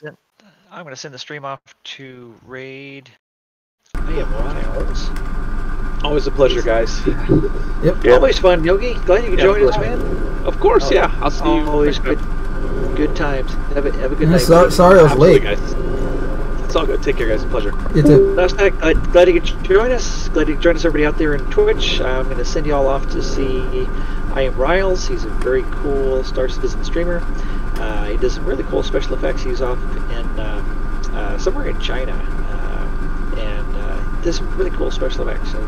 I'm going to send the stream off to Raid. Always a pleasure, guys. Yep. Always fun, Yogi. Glad you could join us, man. Of course, yeah. I'll see you. Always good times. Have a good night. Sorry I was late. Guys. It's all good. Take care, guys. Pleasure. You too. Last night, glad you could join us. Glad you could join us, everybody out there in Twitch. I'm going to send you all off to see I Am Riles. He's a very cool Star Citizen streamer. He does some really cool special effects. He's off in somewhere in China. And does some really cool special effects. So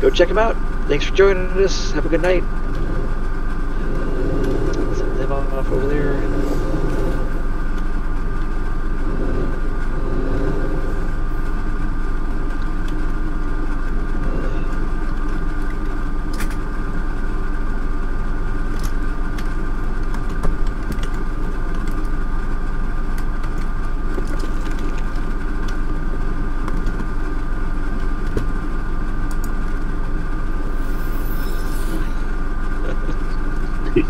go check him out. Thanks for joining us. Have a good night. Send them off over there.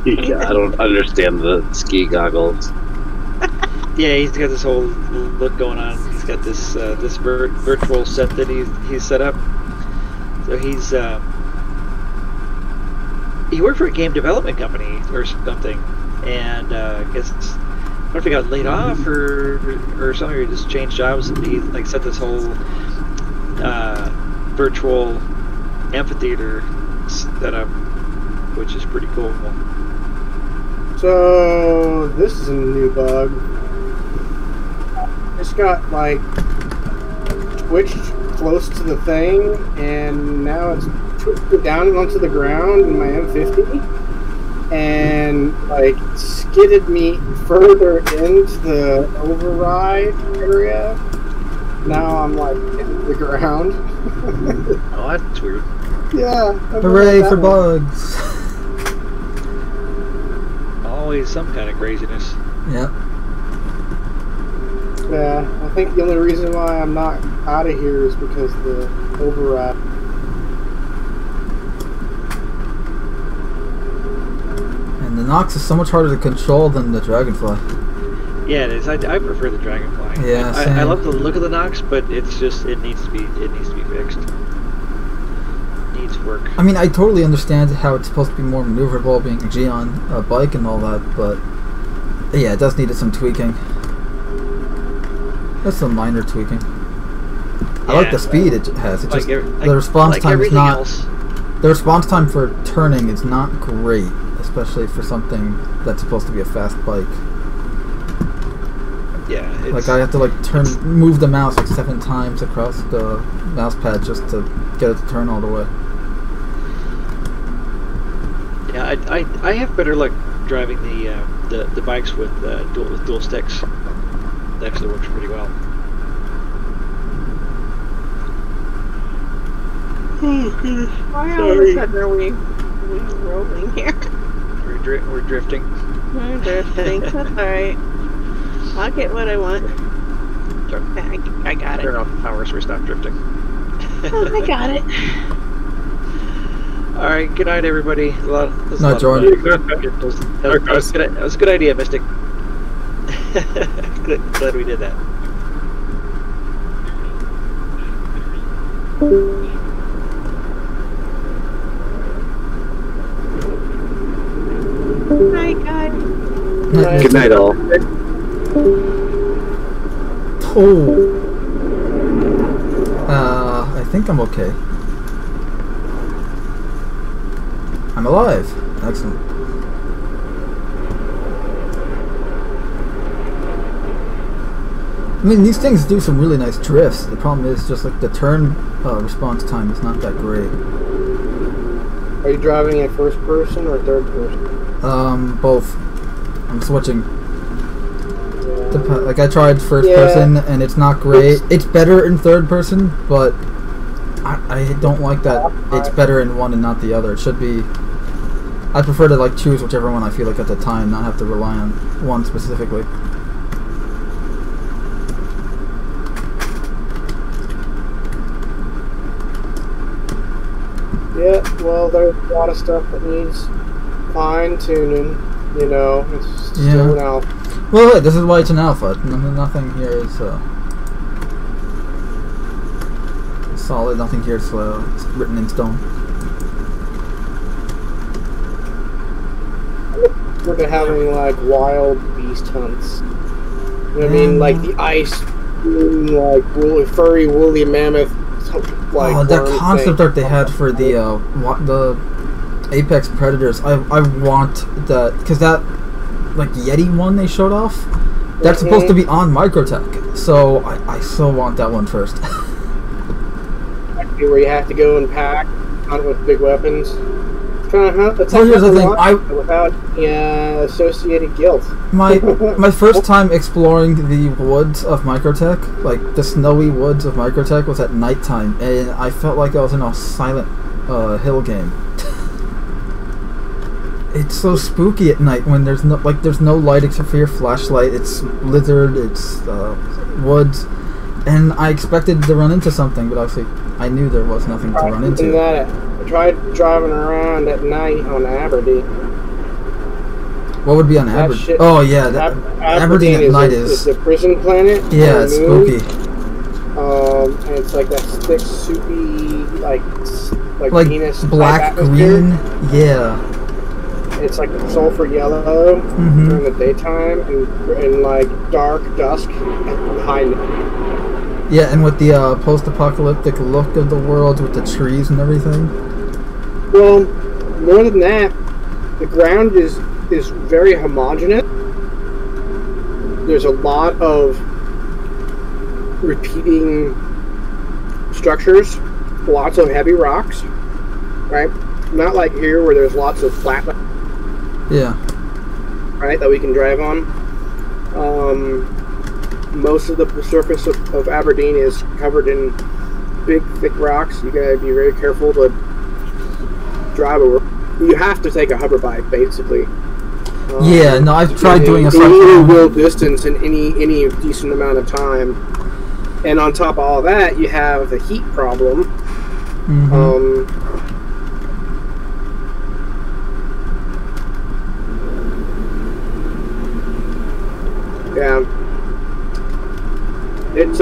Yeah, I don't understand the ski goggles. Yeah, he's got this whole look going on. He's got this this virtual set that he's set up. So he worked for a game development company or something, and I guess I don't know if he got laid off or something, or he just changed jobs. And he like set this whole virtual amphitheater setup, which is pretty cool. So this is a new bug. It's got like twitched close to the thing, and now it's twisted down onto the ground in my M50, and like skidded me further into the override area. Now I'm like in the ground. Oh, that's weird. Yeah. Hooray for bugs. Always some kind of craziness. Yeah. Yeah, I think the only reason why I'm not out of here is because of the override. And the Nox is so much harder to control than the Dragonfly. Yeah, it is. I prefer the Dragonfly. Yeah, I love the look of the Nox, but it's just it needs to be fixed. Needs work. I mean, I totally understand how it's supposed to be more maneuverable, being a Geon bike and all that, but yeah, it does need some tweaking. That's some minor tweaking. I like the speed it has. It just the response time is not. Else. The response time for turning is not great, especially for something that's supposed to be a fast bike. Yeah, like I have to like move the mouse like 7 times across the mouse pad just to get it to turn all the way. Yeah, I have better luck driving the bikes with dual sticks. It actually works pretty well. Oh goodness! Why all of a sudden are we rolling here? We're drifting. We're drifting. That's all right. I'll get what I want. I got it. Turn off the power so we stop drifting. Oh, I got it. All right. Good night, everybody. Night, Jordan. That was a good idea, Mystic. Glad we did that. night. Good night, all. Oh. I think I'm okay. I'm alive. Excellent. I mean, these things do some really nice drifts. The problem is just like the turn response time is not that great. Are you driving in first person or third person? Both. I'm switching. Like I tried first person and it's not great. It's better in third person, but I don't like that it's better in one and not the other. It should be. I prefer to like choose whichever one I feel like at the time, not have to rely on one specifically. Yeah, well, there's a lot of stuff that needs fine tuning. You know, it's still an alpha. Well, hey, this is why it's an alpha. Nothing here is solid. Nothing here is written in stone. We're having like wild beast hunts. You know what I mean? Like the ice, like furry woolly mammoth. Like that concept art they had for the Apex Predators. I want that because that like Yeti one they showed off. That's supposed to be on Microtech. So I so want that one first. Where you have to go and pack hunt with big weapons. Trying to hunt. Well, here's the thing. Without associated guilt. My first time exploring the woods of Microtech, like the snowy woods of Microtech, was at nighttime, and I felt like I was in a Silent Hill game. It's so spooky at night when there's no light except for your flashlight. It's lizard, it's woods, and I expected to run into something, but obviously I knew there was nothing to run into. I tried driving around at night on Aberdeen. What would be on Aberdeen? Oh yeah, Aberdeen at night is the prison planet. Yeah, it's spooky. And it's like that thick, soupy, like penis black green. Yeah. It's like sulfur yellow during the daytime and like dark dusk behind it. Yeah, and with the post-apocalyptic look of the world with the trees and everything. Well, more than that, the ground is very homogeneous. There's a lot of repeating structures, lots of heavy rocks, right? Not like here where there's lots of flat. Yeah. Right, that we can drive on. Most of the surface of Aberdeen is covered in big, thick rocks. You gotta be very careful to drive over. You have to take a hover bike, basically. Yeah, no, I've tried doing a any real distance in any decent amount of time. And on top of all that, you have the heat problem. Yeah. It's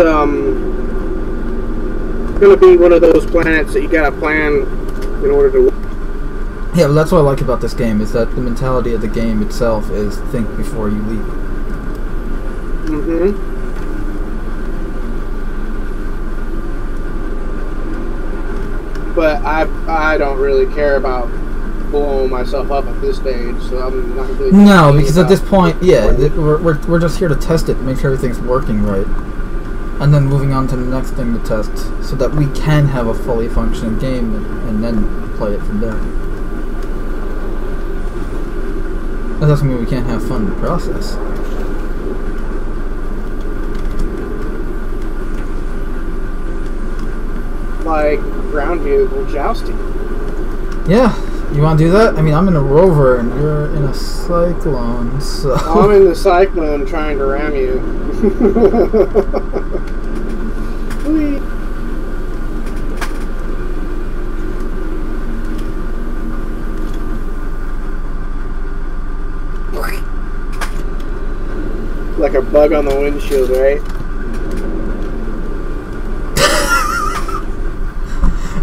gonna be one of those planets that you gotta plan in order to. Yeah, well, that's what I like about this game is that the mentality of the game itself is think before you leave. But I don't really care about blowing myself up at this stage, so I'm not really. No, because at this point, yeah, we're just here to test it, make sure everything's working right. And then moving on to the next thing to test, so that we can have a fully functioning game and then play it from there. That doesn't mean we can't have fun in the process. Like ground vehicle jousting. Yeah, you want to do that? I mean, I'm in a rover and you're in a cyclone, so... I'm in the cyclone trying to ram you. Like a bug on the windshield, right?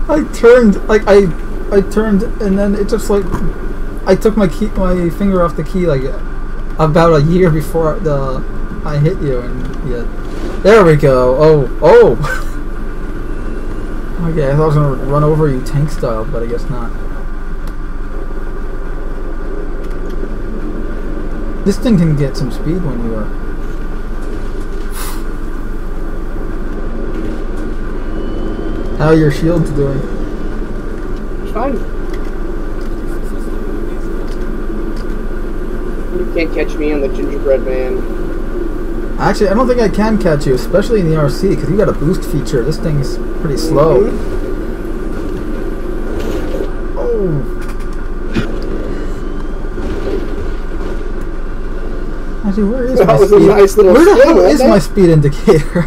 I turned and then it just like I took my finger off the key like about a year before I hit you, and yeah, there we go. Oh. Okay, I thought I was gonna run over you tank style, but I guess not. This thing can get some speed when you are. How are your shields doing? Fine. You can't catch me on the gingerbread man. Actually, I don't think I can catch you, especially in the RC, because you got a boost feature. This thing's pretty slow. Oh. Actually, where is my speed? Nice little where the hell is my speed indicator?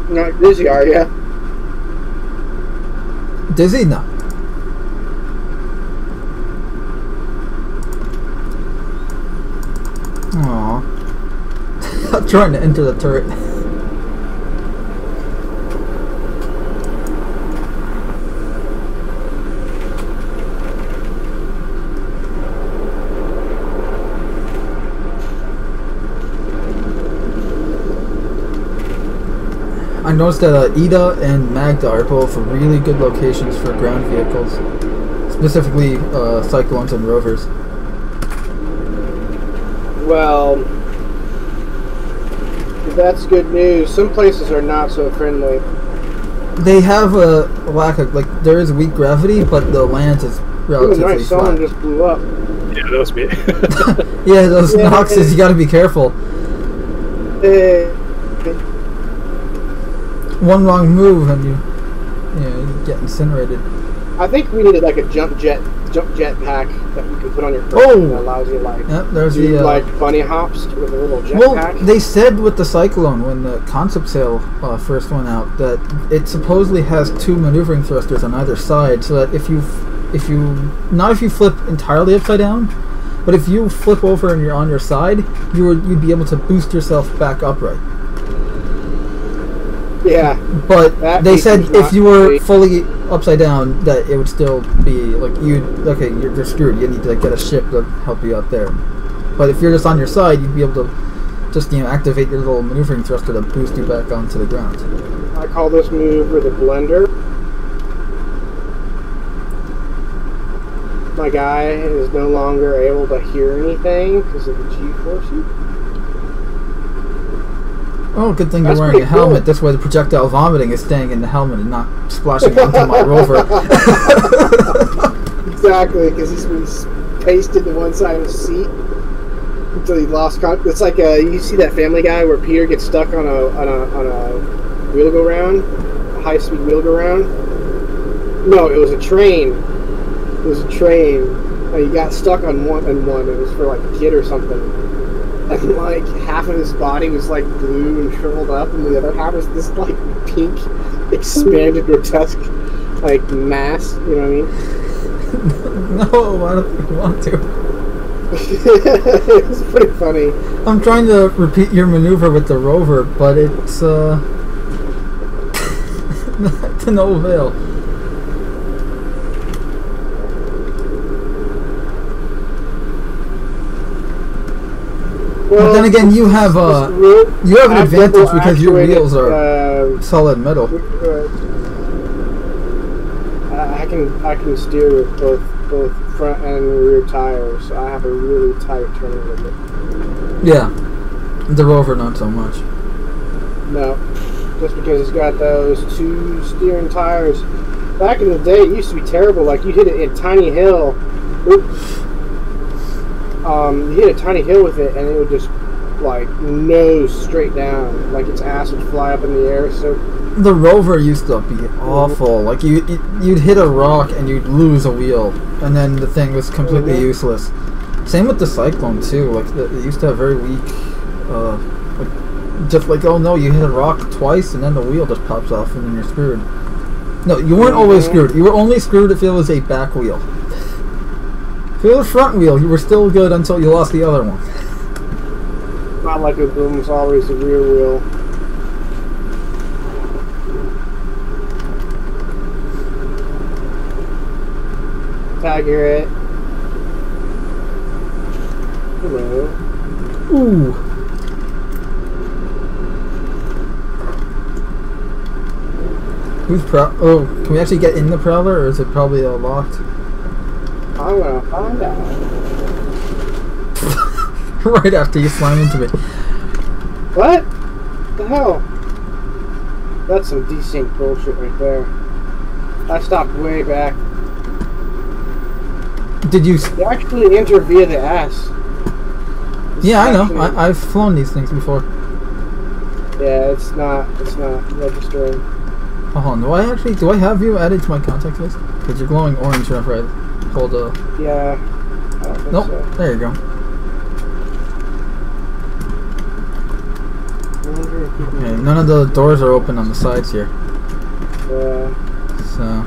Not dizzy, are ya? Dizzy? No. Aww. I'm trying to enter the turret. I noticed that Ida and Magda are both really good locations for ground vehicles, specifically Cyclones and Rovers. Well, that's good news. Some places are not so friendly. They have a lack of, there is weak gravity, but the land is relatively nice, flat. someone just blew up. Yeah, that was me. Yeah, those Noxes, you gotta be careful. One wrong move and you get incinerated. I think we needed like a jump jet pack that you can put on your person that allows you there's do bunny hops with a little jet pack. Well, they said with the Cyclone when the concept sale first went out that it supposedly has 2 maneuvering thrusters on either side, so that if you flip entirely upside down, but if you flip over and you're on your side, you'd be able to boost yourself back upright. Yeah, but they said if you were fully upside down, that it would still be like you're screwed. You need to get a ship to help you up there. But if you're just on your side, you'd be able to just activate your little maneuvering thruster to boost you back onto the ground. I call this maneuver the blender. My guy is no longer able to hear anything because of the G-forces. Oh, good thing you're wearing a helmet. This way the projectile vomiting is staying in the helmet and not splashing onto my rover. Exactly, because he's been pasted to one side of the seat until he lost contact. It's like you see that Family Guy where Peter gets stuck on a wheel go round, a high-speed wheel go round. No, it was a train. It was a train, and he got stuck on one. It was for like a kid or something. And like half of his body was like blue and shriveled up, and the other half was this like pink, expanded, grotesque, like mass. You know what I mean? No, I don't want to. It was pretty funny. I'm trying to repeat your maneuver with the rover, but it's to no avail. Well, but then again, you have an advantage because your wheels are solid metal. I can steer with both front and rear tires. So I have a really tight turning with it. Yeah, the rover not so much. No, just because it's got those 2 steering tires. Back in the day, it used to be terrible. Like you hit it in a tiny hill. Oops. You hit a tiny hill with it, and it would just like nose straight down, like its ass would fly up in the air. So the rover used to be awful. Like you'd hit a rock and you'd lose a wheel, and then the thing was completely useless. Same with the Cyclone too. Like it used to have very weak, just like oh no, you hit a rock twice and then the wheel just pops off and then you're screwed. No, you weren't always screwed. You were only screwed if it was a back wheel. If it was a front wheel, you were still good until you lost the other one. Not like it was always the rear wheel. Tiger it. Hello. Ooh. Who's Oh, can we actually get in the Prowler, or is it probably locked? I'm gonna find out. Right after you slam into me. What? The hell? That's some desync bullshit right there. I stopped way back. Did you? You actually enter via the ass. Yeah, I know. I've flown these things before. Yeah, it's not registering. Oh, hold on. Do I have you added to my contact list? Because you're glowing orange whenever I hold a... Yeah. I don't think Nope. so. There you go. Okay, none of the doors are open on the sides here. Yeah. So...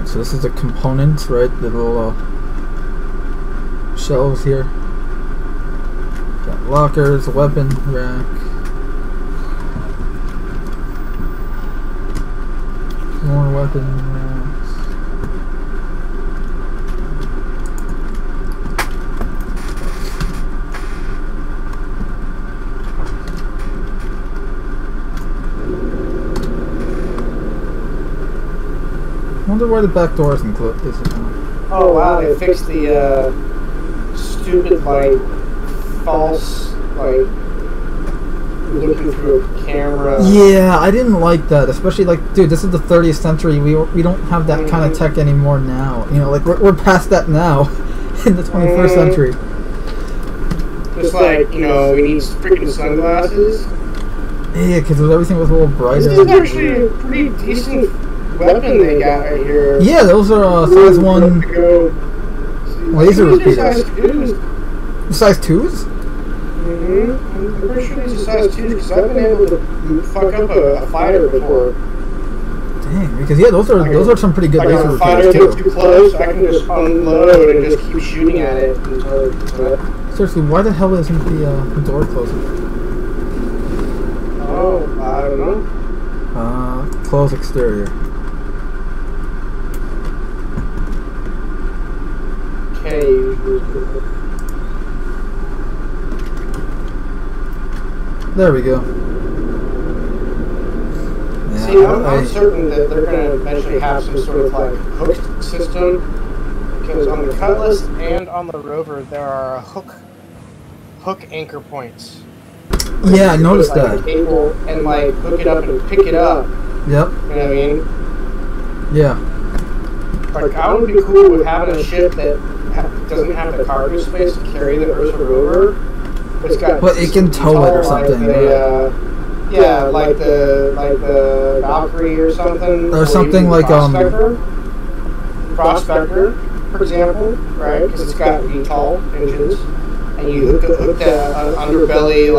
So this is the components, right? The little shelves here. Got lockers, a weapon rack. More weapon racks. I wonder why the back door isn't closed. Oh wow, they fixed the stupid false looking through a camera. Yeah, I didn't like that, especially dude, this is the 30th century. We don't have that kind of tech anymore now. You know, we're past that now in the 21st century. Just you know, he needs freaking sunglasses. Yeah, because everything was a little brighter. This is actually a pretty decent weapon they got right here. Yeah, those are size 1 laser repeaters. Size 2s? Mm-hmm. I'm pretty sure these are size 2s because I've been able to fuck up a fighter before. Dang, because yeah, those are some pretty good laser repeaters too. Too close, I can just unload and just keep shooting at it until it's Seriously, why the hell isn't the door closing? Oh, I don't know. Close exterior. Okay. There we go. Yeah, See, I'm certain that they're going to eventually have some sort of hook system, because on the Cutlass and on the Rover there are hook anchor points. Yeah, I noticed that. Cable and hook it up and pick it up. Yep. You know what I mean? Yeah. I would be cool with having a ship that doesn't have the cargo space to carry the Ursa Rover. But it can tow it or something. Yeah, like the Valkyrie or something. Or something like Prospector, for example, right? Because it's got VTOL engines, and you hook that underbelly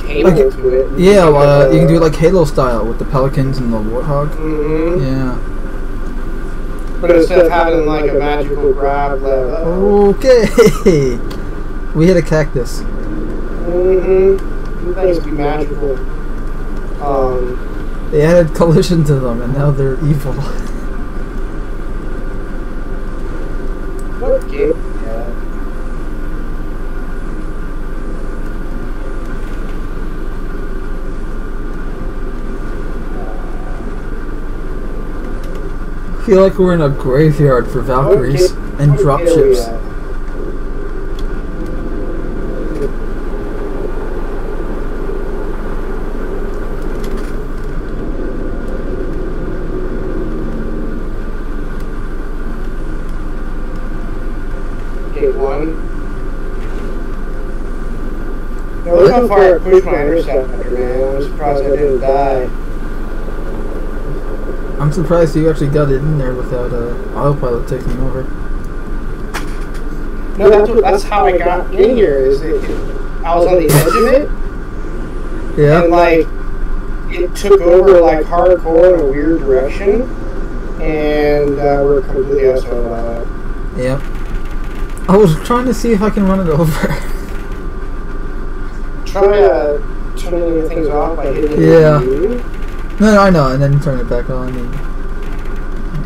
cable to it. Yeah, you can do it like Halo style with the Pelicans and the Warthog. Mm-hmm. Yeah. But instead of having a magical grab lever. Okay. We hit a cactus. Mm-hmm. Things be magical. They added collision to them, and now they're evil. Okay. Yeah. I feel like we're in a graveyard for Valkyries and dropships. Look how far I pushed my interceptor, man. I'm surprised I didn't die. I'm surprised you actually got it in there without autopilot taking over. No, that's how I got in here. I was on the edge of it. Yeah. And it took over hardcore in a weird direction, and we're completely outside of that. Yep. I was trying to see if I can run it over. Try turning things off by hitting Yeah. U. No, I know, and then turn it back on. And...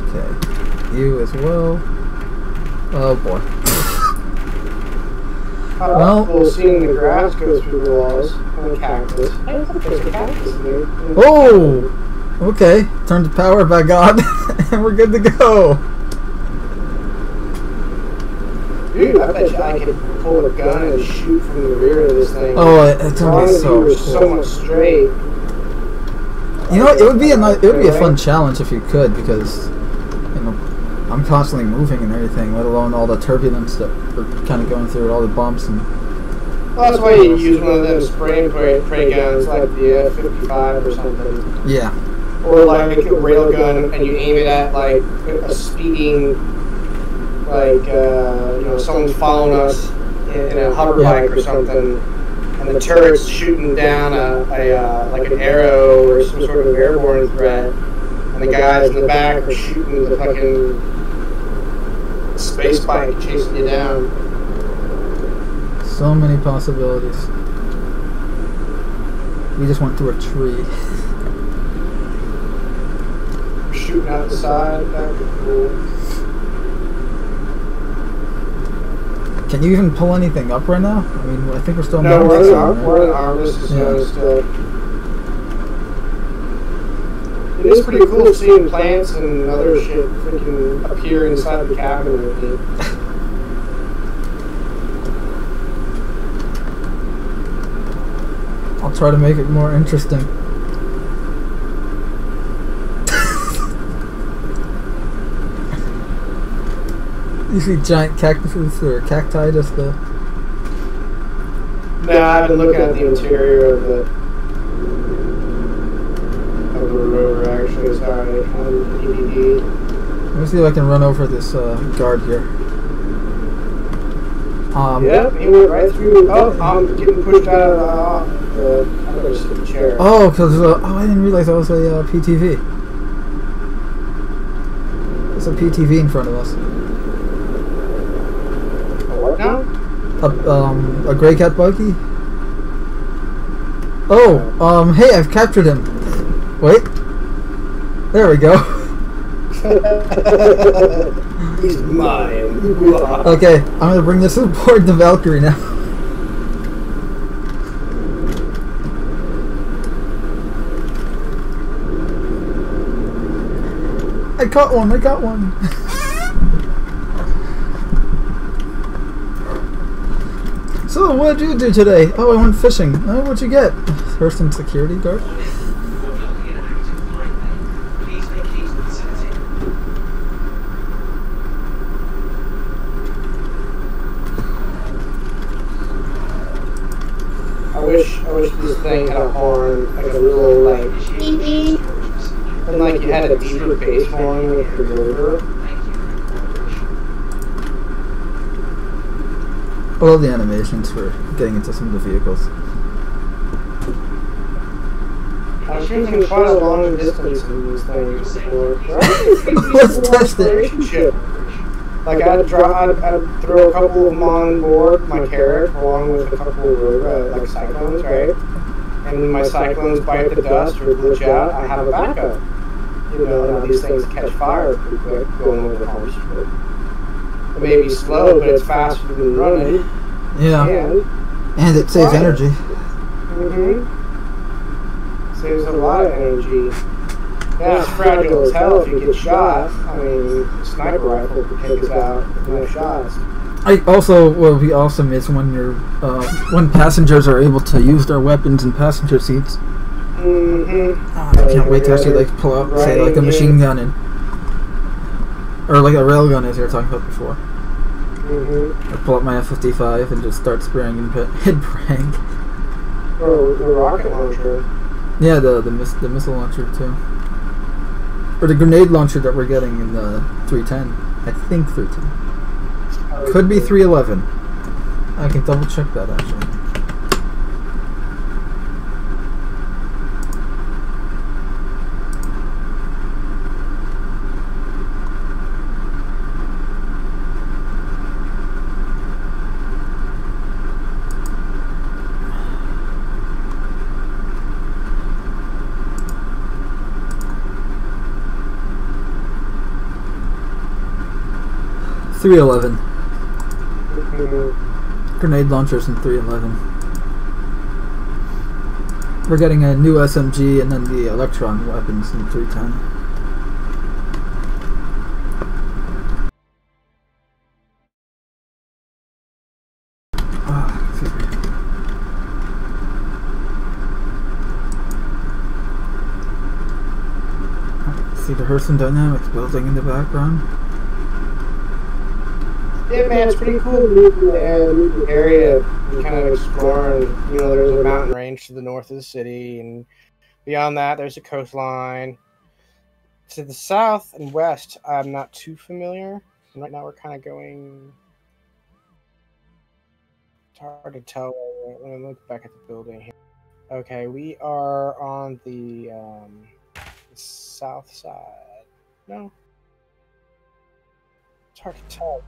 Okay. You as well. Oh boy. Well, seeing the grass go through the walls and the cactus. There's a cactus here. Oh! Okay. Turn the power back on, and we're good to go. Dude, I bet you I could pull a gun and shoot from the rear of this thing. Oh, it's gonna be so cool. So much straight. You know, it would be a fun challenge if you could, because you know I'm constantly moving and everything, let alone all the turbulence that we're kind of going through, all the bumps and. Well, that's why you use one of those spray and pray guns, like the F-55 or something. Yeah. Or like a railgun, and you aim it at like a speeding, like someone's following us in a hover bike or something. And the turret's shooting down like an arrow or some sort of airborne threat, and the guys in the back are shooting the fucking space bike chasing you down. So many possibilities. We just went through a tree. Shooting out the side, that would be cool. Can you even pull anything up right now? I mean, I think we're still. No, we're in harvest still. It is pretty cool seeing plants and other shit freaking appear inside the cabin with me. I'll try to make it more interesting. You see giant cactuses or cacti just the... No, I've been looking at the interior of the rover actually, sorry, on DVD. Let me see if I can run over this guard here. Yep, he went right through. Oh, I'm getting pushed out of the other chair. Oh, because I didn't realize that was a PTV. There's a PTV in front of us. What now? A gray cat buggy. Oh, hey, I've captured him. Wait. There we go. He's mine. Okay, I'm gonna bring this aboard the Valkyrie now. I caught one, So, what did you do today? Oh, I went fishing. Oh, what'd you get? First in security guard? I wish this thing had a horn, like a little like beep, and like you had a deeper bass horn with the rover. I love the animations for getting into some of the vehicles. I've driven quite a long distance in these things before. Let's test it. Like I'd throw a couple of them on board my carrot along with a couple of like cyclones, right? And when my cyclones bite the dust or glitch out, I have a backup. You know, now these things catch fire pretty quick going over the harvest field. It may be slow, but it's faster than running. Yeah. And it saves energy. Saves a lot of energy. Yeah, it's fragile as hell if you get shot. I mean, a sniper rifle could take us out with no shots. What would be awesome is when passengers are able to use their weapons in passenger seats. I can't wait to actually like pull out, say, like a machine gun or like a rail gun, as you were talking about before. Or pull up my F-55 and just start spraying and hit brang. Or the rocket launcher. Yeah, the missile launcher too. Or the grenade launcher that we're getting in the 310. I think 310. Could be 311. I can double check that actually. 311. Grenade launchers in 311. We're getting a new SMG and then the electron weapons in 310. See the Hearson Dynamics building in the background. Yeah, man, it's pretty cool to move in the area and kind of explore. And, you know, there's a mountain range to the north of the city, and beyond that, there's a coastline. To the south and west, I'm not too familiar. And right now, we're kind of going. It's hard to tell. Let me look back at the building here. Okay, we are on the south side. No, it's hard to tell.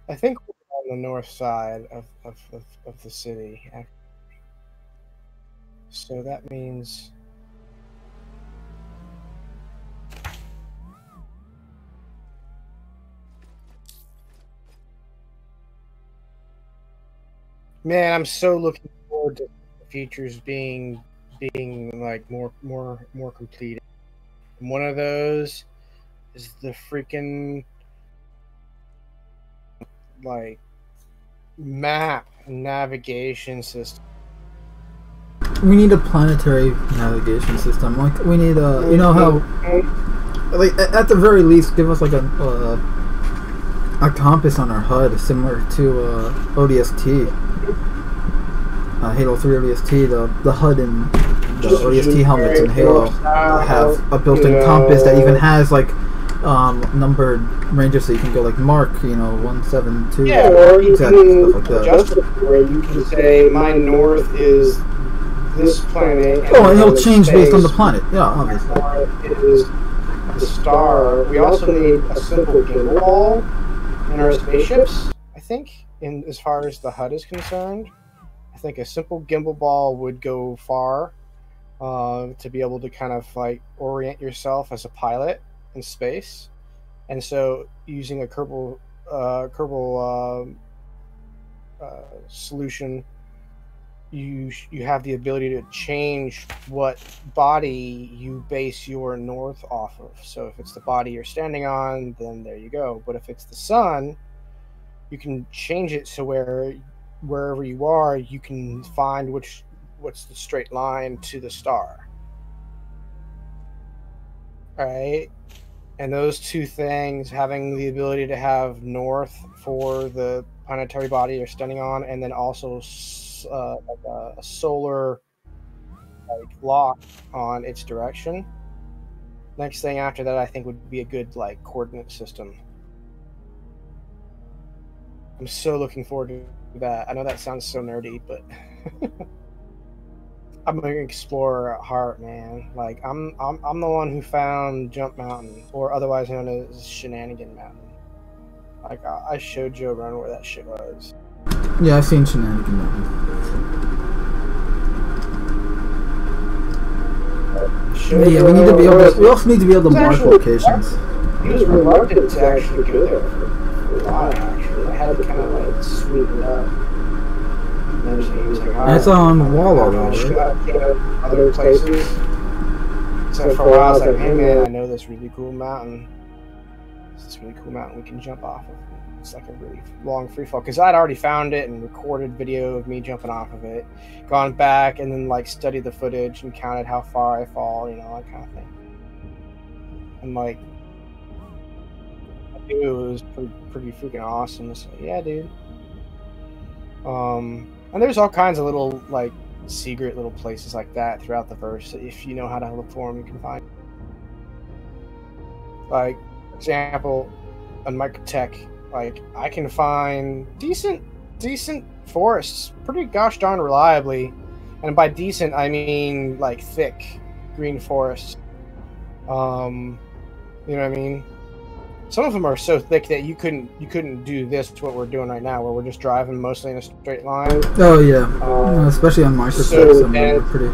I think we're on the north side of the city. So that means. Man, I'm so looking forward to the features being like more complete. And one of those is the freaking like map and navigation system. We need a planetary navigation system. Like we need a, you know how, like at the very least, give us like a compass on our HUD similar to ODST. Halo 3 ODST, the HUD and the ODST helmets in Halo have a built-in compass that even has like numbered ranges, so you can go like mark, 172. Yeah, or you can adjust it where you can say my north is this planet. Oh, and it'll change based on the planet. Yeah, obviously. It is the star. We also need a simple gimbal ball in our spaceships, I think, as far as the HUD is concerned. I think a simple gimbal ball would go far to be able to kind of like orient yourself as a pilot in space. And so using a Kerbal solution, you have the ability to change what body you base your north off of. So if it's the body you're standing on, then there you go. But if it's the sun, you can change it so wherever you are, you can find what's the straight line to the star. Right? And those two things, having the ability to have north for the planetary body you're standing on, and then also like a solar lock on its direction. Next thing after that, I think, would be a good coordinate system. I'm so looking forward to that. I know that sounds so nerdy, but I'm an explorer at heart, man. Like I'm the one who found Jump Mountain, or otherwise known as Shenanigans Mountain. Like I showed Joe Run where that shit was. Yeah, I've seen Shenanigans Mountain. Yeah, we need to be able to. We also need to be able to mark locations. He was reluctant to actually go there for a while. Actually, I had to kind of sweep it up. It's on wall already. Other places. So for a while, I was like, hey man, I know this really cool mountain. It's this really cool mountain we can jump off of. It's like a really long free fall. Because I'd already found it and recorded video of me jumping off of it. Gone back and then studied the footage and counted how far I fall, that kind of thing. And I knew it was pretty freaking awesome. So yeah, dude. And there's all kinds of little, secret little places like that throughout the verse. If you know how to look for them, you can find. For example, on Microtech, I can find decent forests pretty gosh darn reliably. And by decent, I mean, thick green forests. You know what I mean? Some of them are so thick that you couldn't do this what we're doing right now, where we're just driving mostly in a straight line. Oh yeah, especially on microscopes, some of them are pretty.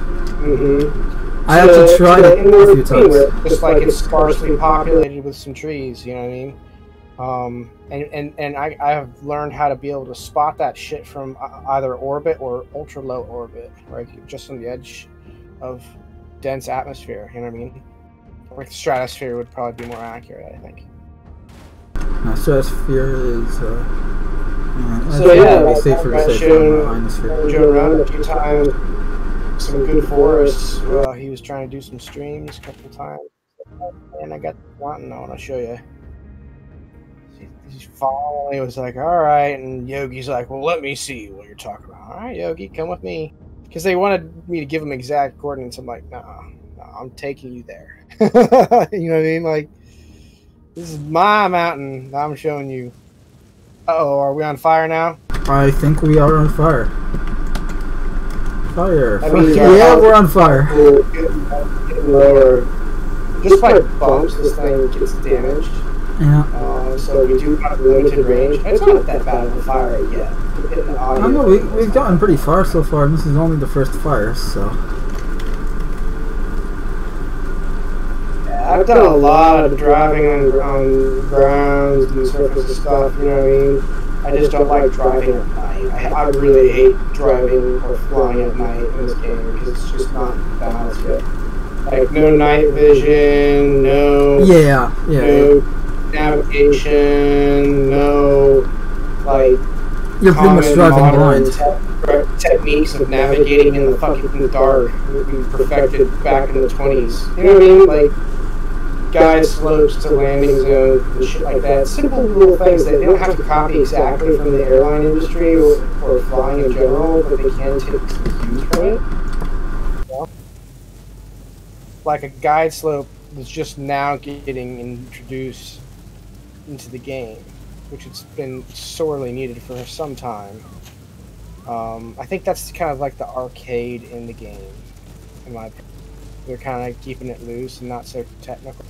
I So, have to try so it in the a few ravine, times. where it's just like it's sparsely populated with some trees. You know what I mean? And I have learned how to be able to spot that shit from either orbit or ultra low orbit, right? Just on the edge of dense atmosphere. You know what I mean? Like the stratosphere would probably be more accurate, I think. My stratosphere is. So yeah, it'd be safer to say from ionosphere. Drove around a few times. Some good forests. He was trying to do some streams a couple of times, and I got wanting. I want to show you. He's following. He was like, "All right," and Yogi's like, "Well, let me see what you're talking about." All right, Yogi, come with me, because they wanted me to give them exact coordinates. I'm like, "No, I'm taking you there." You know what I mean? Like, this is my mountain. I'm showing you. Uh-oh, are we on fire now? I think we are on fire. Fire. I mean, Yeah, we're on fire. Getting lower. Just by bumps, this thing gets damaged. Yeah. So we do have limited range. It's not that bad of a fire yet. I don't know, we've gotten pretty far so far, and this is only the first fire, so. I've done a lot of driving on grounds and surface and stuff, you know what I mean? I just don't like driving at night. I really hate driving or flying at night in this game because it's just not balanced yet. Like, no night vision, no navigation, no, like, you're pretty much driving blind. Techniques of navigating in the fucking dark would be perfected back in the 20s. You know what I mean? Like, guide slopes to landing zones and shit like that. Simple little things that they don't have to copy exactly from the airline industry or flying in general, but they can take some cues from it. Yeah. Like a guide slope that's just now getting introduced into the game, which it's been sorely needed for some time. I think that's kind of like the arcade in the game, in my opinion. They're kind of keeping it loose and not so technical.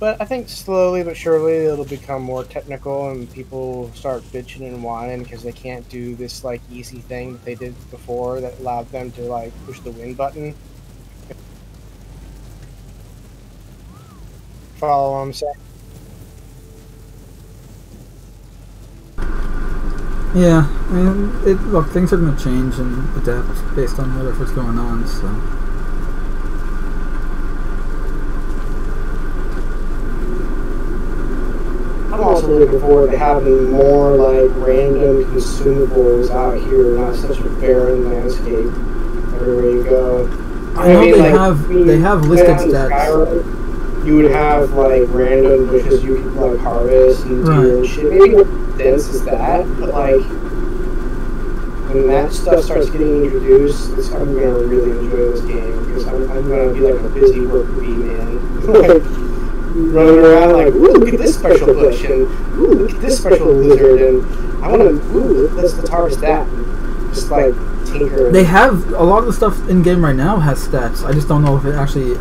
But I think slowly but surely it'll become more technical and people start bitching and whining because they can't do this like easy thing that they did before that allowed them to like push the win button. Follow what I'm saying? Yeah, I mean, look, things are going to change and adapt based on whatever's going on, so. I'm also looking forward to having more like random consumables out here, not such a barren landscape everywhere you go. I know they have listed stats. You would have like random bushes you could like harvest and do and shit. Maybe not dense as that, but like when that stuff starts getting introduced, I'm gonna really enjoy this game because I'm gonna be like a busy work bee man. Like, running around like, ooh, look at this special bush, and ooh, look at this special lizard, and I want to, ooh, let's harvest that. Just like tinker. They have a lot of the stuff in game right now has stats. I just don't know if it actually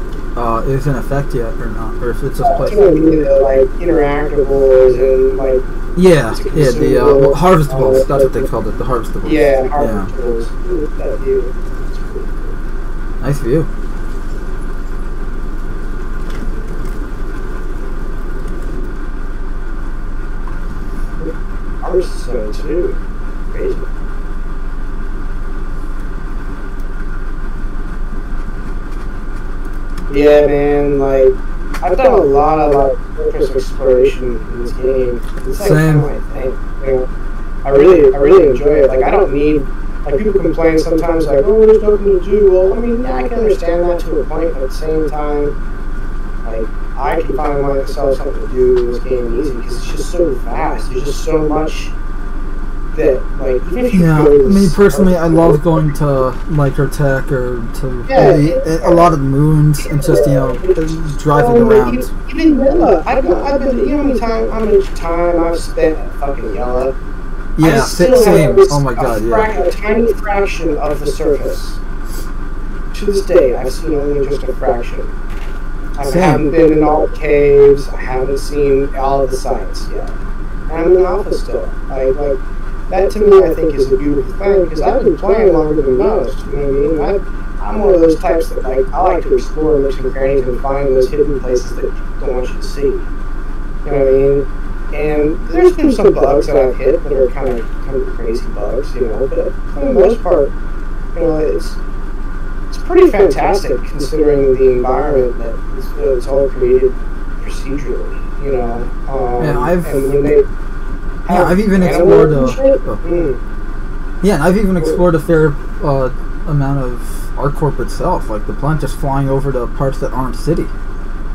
is in effect yet or not, or if it's just placed. Like interactables and like. Yeah, the harvestables. That's what they called it, the harvestables. Yeah, harvestables. Look at that view. Nice view. So too. Crazy. Yeah, man, like I've done a lot of like surface exploration in this game. It's like Same. kind of my thing. You know, I really enjoy it. Like I don't need like people complain sometimes like, oh, there's nothing to do. Well, I mean, yeah, I can understand that to a point, but at the same time, like I can find myself something to do in this game easy because it's just so vast. There's just so much that, like, even if you go to me personally, I love going to Microtech or to a lot of moons and just, you know, driving around. Even Yella. I've been, you know how much time I've spent at fucking Yella? Yeah, same. Oh my god, a tiny fraction of the surface. to this day, I've seen only just a fraction. I haven't been in all the caves. I haven't seen all of the sites yet. And I'm in alpha still. Like that to me, I think is a beautiful thing because I've been playing longer than most. You know what I mean? I'm one of those types that I like to explore nooks and crannies and find those hidden places that people don't want you to see. You know what I mean? And there's been some bugs that I've hit that are kind of crazy bugs, you know. But for the most part, you know, it's pretty fantastic considering the environment that it's all created procedurally. You know. I've even explored. Yeah, and I've even explored a fair amount of ArcCorp itself, like the planet just flying over to parts that aren't city,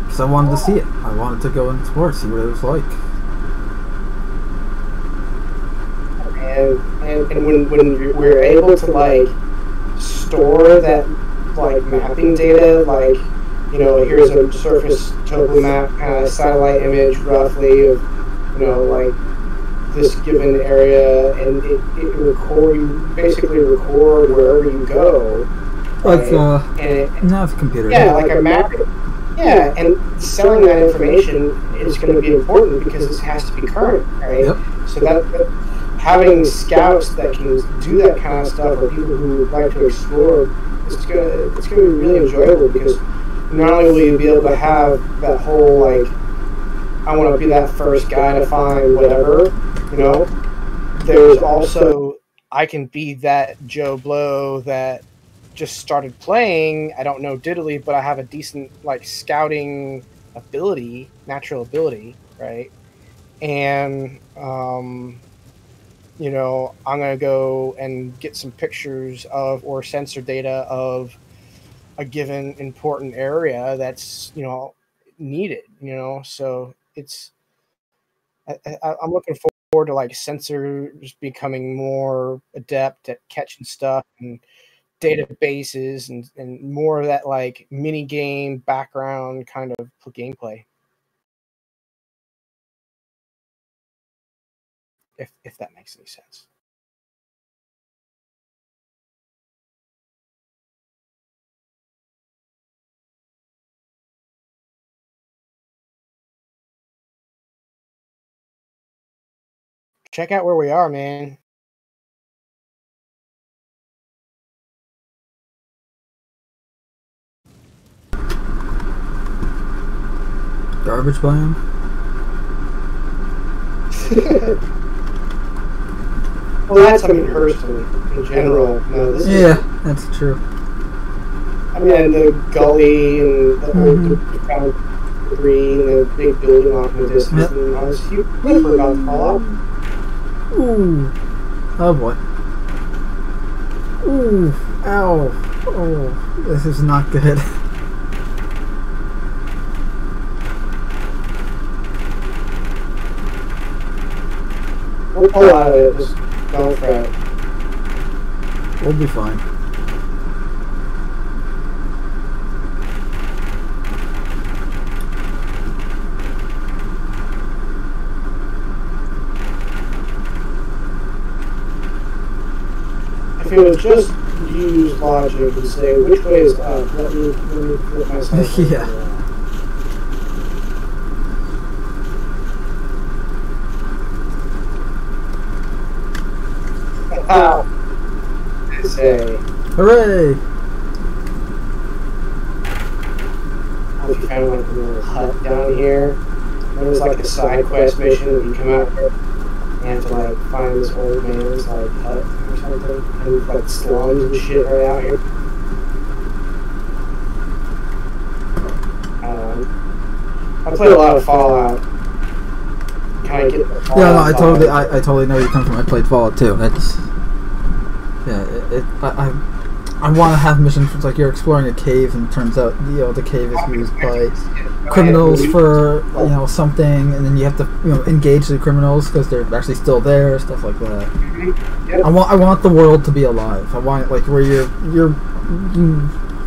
because I wanted to see it. I wanted to go and explore it, see what it was like. And when we're able to like store that like mapping data, like, you know, here's a surface topo map kind of satellite image roughly of, you know, like this given area, and you basically record wherever you go. Like nav computer. Yeah, like a map. Yeah, and selling that information is going to be important because it has to be current, right? Yep. So that having scouts that can do that kind of stuff, or people who would like to explore, it's gonna be really enjoyable because not only will you be able to have that whole like, I want to be that first guy to find whatever, you know. There's also, I can be that Joe Blow that just started playing. I don't know diddly, but I have a decent like scouting ability, natural ability, right? And you know, I'm gonna go and get some pictures of or sensor data of a given important area that's, you know, needed, you know. So it's I'm looking forward to like sensors becoming more adept at catching stuff and databases and more of that like mini game background kind of gameplay, if that makes any sense. Check out where we are, man. Garbage biome? Well, that's, I mean, Hurston in general. No, this that's true. I mean, the gully and the ground debris and the big building off in the distance. Yep. And I was super about to fall off. Ooh. Oh boy. Ooh. Ow. Oh. This is not good. We'll pull out of it. Just don't fret. We'll be fine. If you would just use logic and say which way is up, let me flip myself. Yeah. Ow. I say. Hooray! I found like a little hut down here. There was like a side quest mission that you come out here and to like find this old man's like hut or something, and like slums and shit right out here. I played a lot of Fallout. Kind of get the Fallout. Yeah, no, I totally know where you come from. I played Fallout too. That's I want to have missions where it's like you're exploring a cave and it turns out, you know, the cave is used by criminals for, you know, something, and then you have to, you know, engage the criminals because they're actually still there, stuff like that. I want the world to be alive. I want it like where you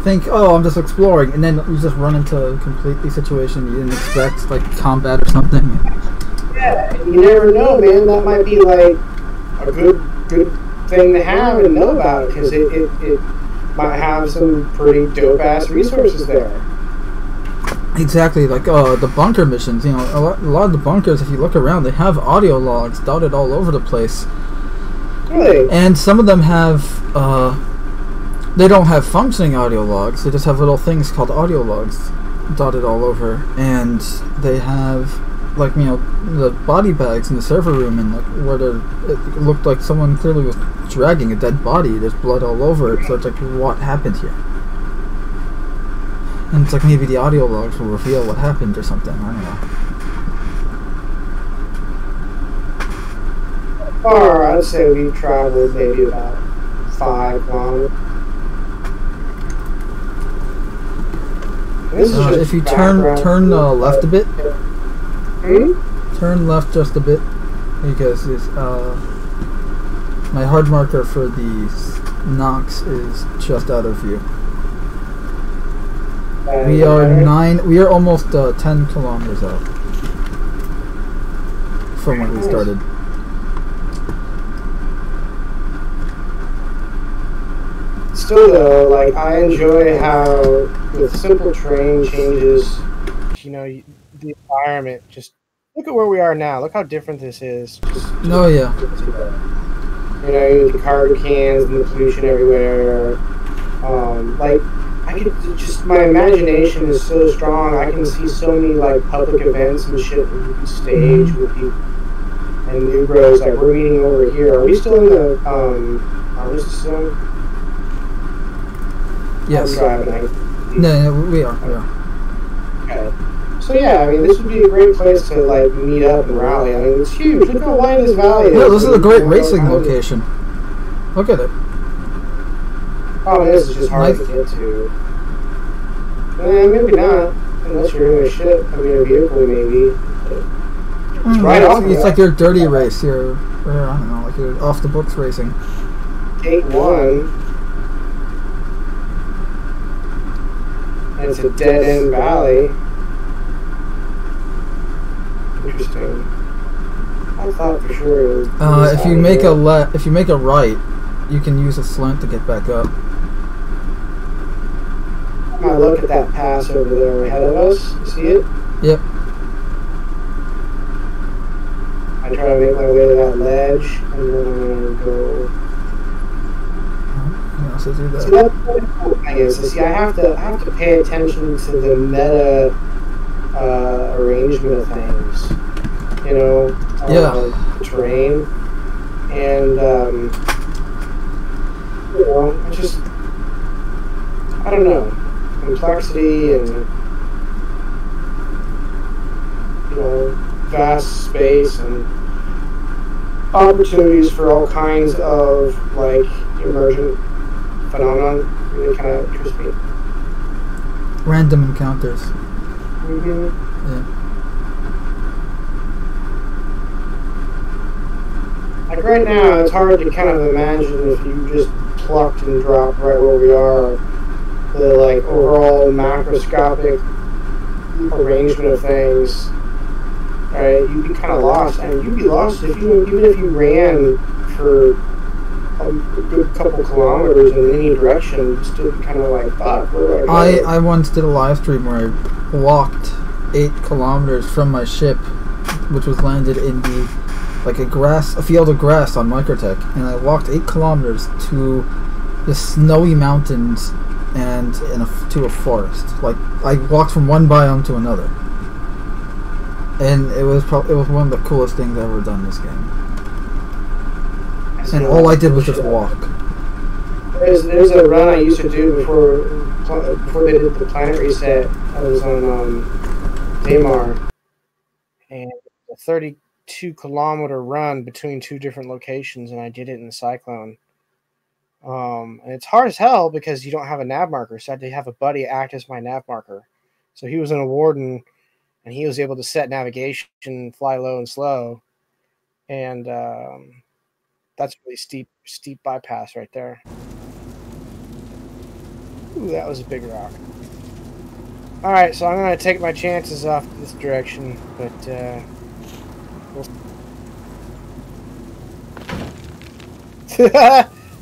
think, oh, I'm just exploring, and then you just run into a completely situation you didn't expect, like combat or something. Yeah, you never know, man. That might be like a good thing to have and know about, because it might have some pretty dope-ass resources there. Exactly, like the bunker missions. You know, a lot of the bunkers, if you look around, they have audio logs dotted all over the place. Really? And some of them have, they don't have functioning audio logs. They just have little things called audio logs dotted all over. And they have, like, you know, the body bags in the server room, and like where it looked like someone clearly was dragging a dead body. There's blood all over it. So it's like, what happened here? And it's like maybe the audio logs will reveal what happened or something. I don't know. Or I'd say we traveled maybe about 5 kilometers. If you turn left a bit, turn left just a bit, because it's, my hard marker for the Nox is just out of view. We are almost 10 kilometers out from where we started. Still though, like, I enjoy how with simple terrain changes, you know, the environment. Just look at where we are now. Look how different this is. Oh yeah. You know, the cargo cans and the pollution everywhere. Like, I could just, my imagination is so strong. I can see so many like public events and shit that you can stage with people and new bros. Like, we're meeting over here. Are we still in the harvest zone? Yes. No, we are. Okay. So yeah, I mean, this would be a great place to like meet up and rally. I mean, it's huge. Look how wide this valley is. Yeah, this is a great racing location. Look at it. Oh, this is just hard to get to. Maybe not, unless you're in a ship. I mean, a vehicle maybe. It's right off. It's like your dirty race. You're, I don't know, like you're off the books racing. 8-1. And it's a dead end valley. Interesting. I thought for sure it was. If you make a right, you can use a slant to get back up. I look at that pass over there ahead of us. You see it? Yep. I try to make my way to that ledge, and then I'm gonna go. You can also do that. See, that's the cool thing is, I have to pay attention to the meta arrangement of things. You know, terrain, and you know, I don't know, complexity and, you know, vast space and opportunities for all kinds of like emergent phenomenon really kind of interest me. Random encounters. Yeah. Like right now, it's hard to kind of imagine if you just plucked and dropped right where we are, the like overall macroscopic arrangement of things. Right, you'd be kind of lost, and you'd be lost if even if you ran for a good couple kilometers in any direction, you'd still be kind of like, fuck, where do I go? I once did a live stream where I walked 8 kilometers from my ship, which was landed in a field of grass on Microtech, and I walked 8 kilometers to the snowy mountains and to a forest. Like, I walked from one biome to another. And it was one of the coolest things I've ever done in this game. And all I did was just walk. There's a run I used to do before they did the Planetary set. I was on Daymar, and a 32-kilometer run between 2 different locations, and I did it in the Cyclone. And it's hard as hell because you don't have a nav marker, so I had to have a buddy act as my nav marker. So he was in a warden, and he was able to set navigation, fly low and slow, and that's really steep bypass right there. Ooh, that was a big rock. All right, so I'm gonna take my chances off this direction, but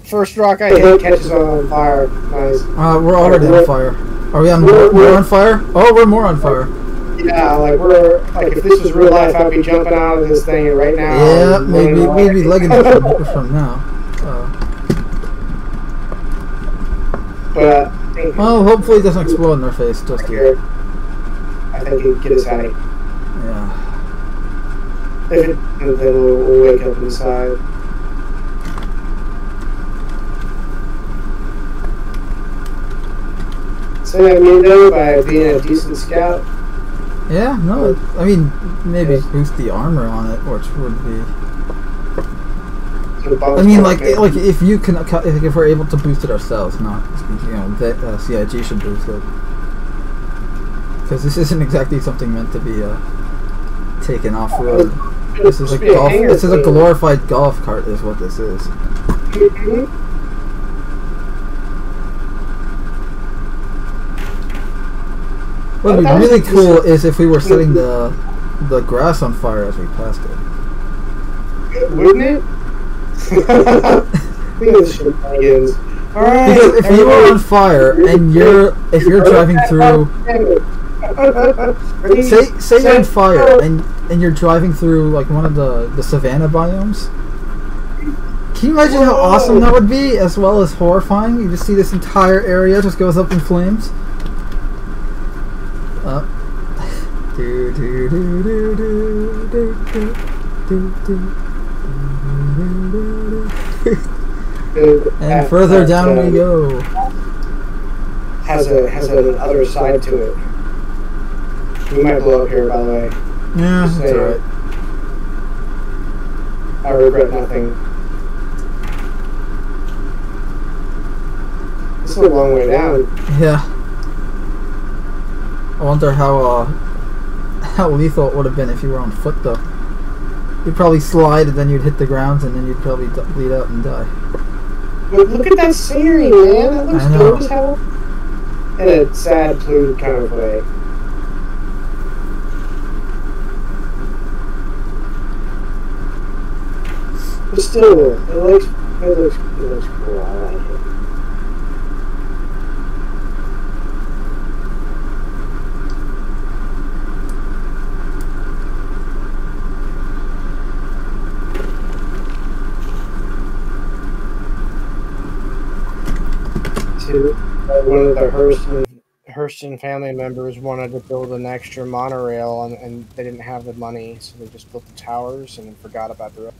First rock I hit catches on fire. Nice. We're already on fire. Are we on? We're on fire. Oh, we're more on fire. Yeah, like we're like if this was real life, I'd be jumping out of this thing right now. Yeah, maybe legging it from now. But well, hopefully it doesn't explode in our face just yet. I think he'd get us out of here. Yeah. If it, then we'll wake up inside. So I mean, though, by being a decent scout. Yeah, no, I mean, maybe boost the armor on it, which would be. I mean, like if you can, if we're able to boost it ourselves, not CIG should boost it, because this isn't exactly something meant to be taken off road. This is a golf. This is a glorified golf cart, is what this is. What would be really cool is if we were setting the grass on fire as we passed it. Wouldn't it? Because if you were on fire and if you're driving through, say you're on fire and you're driving through like one of the savanna biomes. Can you imagine how awesome that would be, as well as horrifying? You just see this entire area just goes up in flames. And further down we go. Has an other side to it. We might blow up here, by the way. Yeah, that's alright. I regret nothing. It's a long way down. Yeah. I wonder how lethal it would have been if you were on foot, though. You'd probably slide and then you'd hit the ground and then you'd probably bleed out and die. But look at that scenery, man. That looks dope as hell. In a sad, polluted kind of way. But still, it looks cool. I like it. One of the Hurston family members wanted to build an extra monorail, and they didn't have the money, so they just built the towers and forgot about the rest.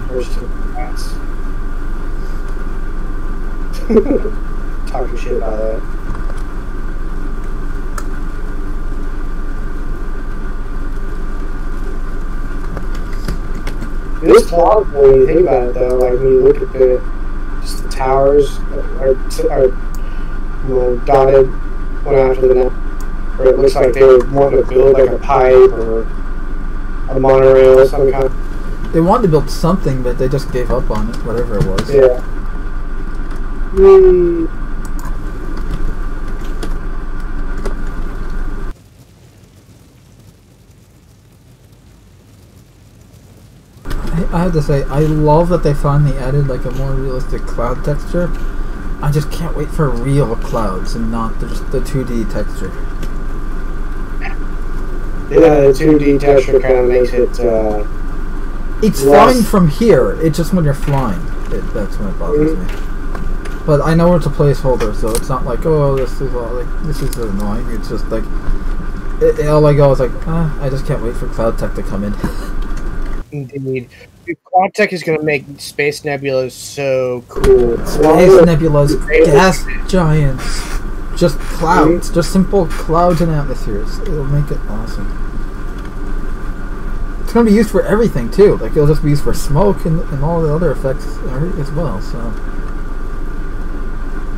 Hurston rats. Talking shit about that. It is plausible when you think about it, though. Like when you look at the towers are dotted one after the next, where it looks like they were wanting to build like a pipe or a monorail or some kind. They wanted to build something, but they just gave up on it, whatever it was. Yeah. I have to say, I love that they finally added like a more realistic cloud texture. I just can't wait for real clouds and not just the 2D texture. Yeah, the 2D texture kind of makes it. It's fine from here. It's just when you're flying, that's when it bothers me. But I know it's a placeholder, so it's not like, oh, this is annoying. It's just like all I go is like, I just can't wait for cloud tech to come in. Indeed. Cloud tech is going to make space nebulas so cool. Space nebulas, gas giants, just clouds, just simple clouds and atmospheres. It'll make it awesome. It's going to be used for everything too. Like it'll just be used for smoke and all the other effects as well. So,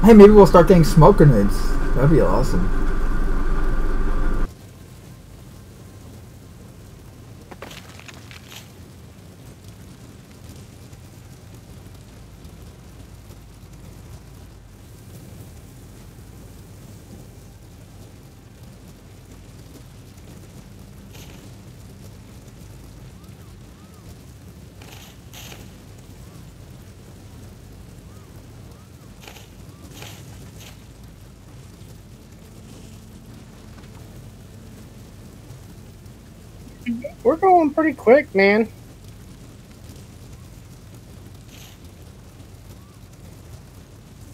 hey, maybe we'll start getting smoke grenades. That'd be awesome. we're going pretty quick, man.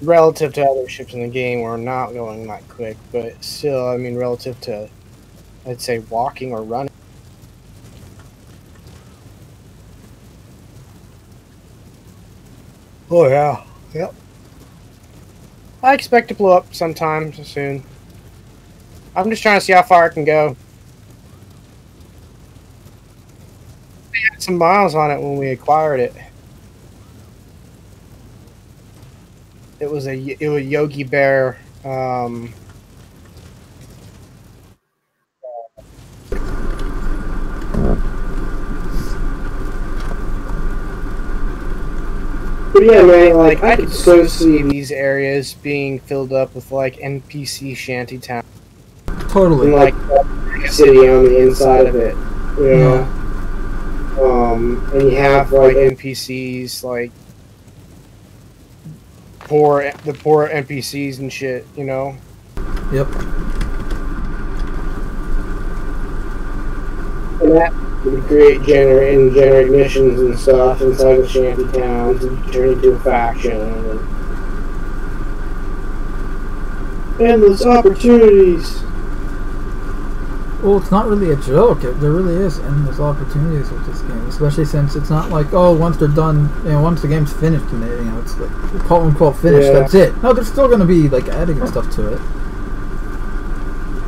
Relative to other ships in the game, we're not going that quick, but still, I mean, relative to, I'd say, walking or running. Oh yeah, yep. I expect to blow up sometime soon. I'm just trying to see how far I can go. We had some miles on it when we acquired it. It was a Yogi Bear. But yeah, man, like I could so see these areas being filled up with like NPC shantytown. Totally. And like a city on the inside of it, you know. And you have like NPCs, like the poor NPCs and shit, you know. Yep. And that would generate missions and stuff inside the shanty towns and turn into a faction and endless opportunities. Well, it's not really a joke. There really is endless opportunities with this game, especially since it's not like, oh, once they're done, you know, once the game's finished, and it's like quote unquote finished. Yeah. That's it. No, they're still going to be like adding stuff to it.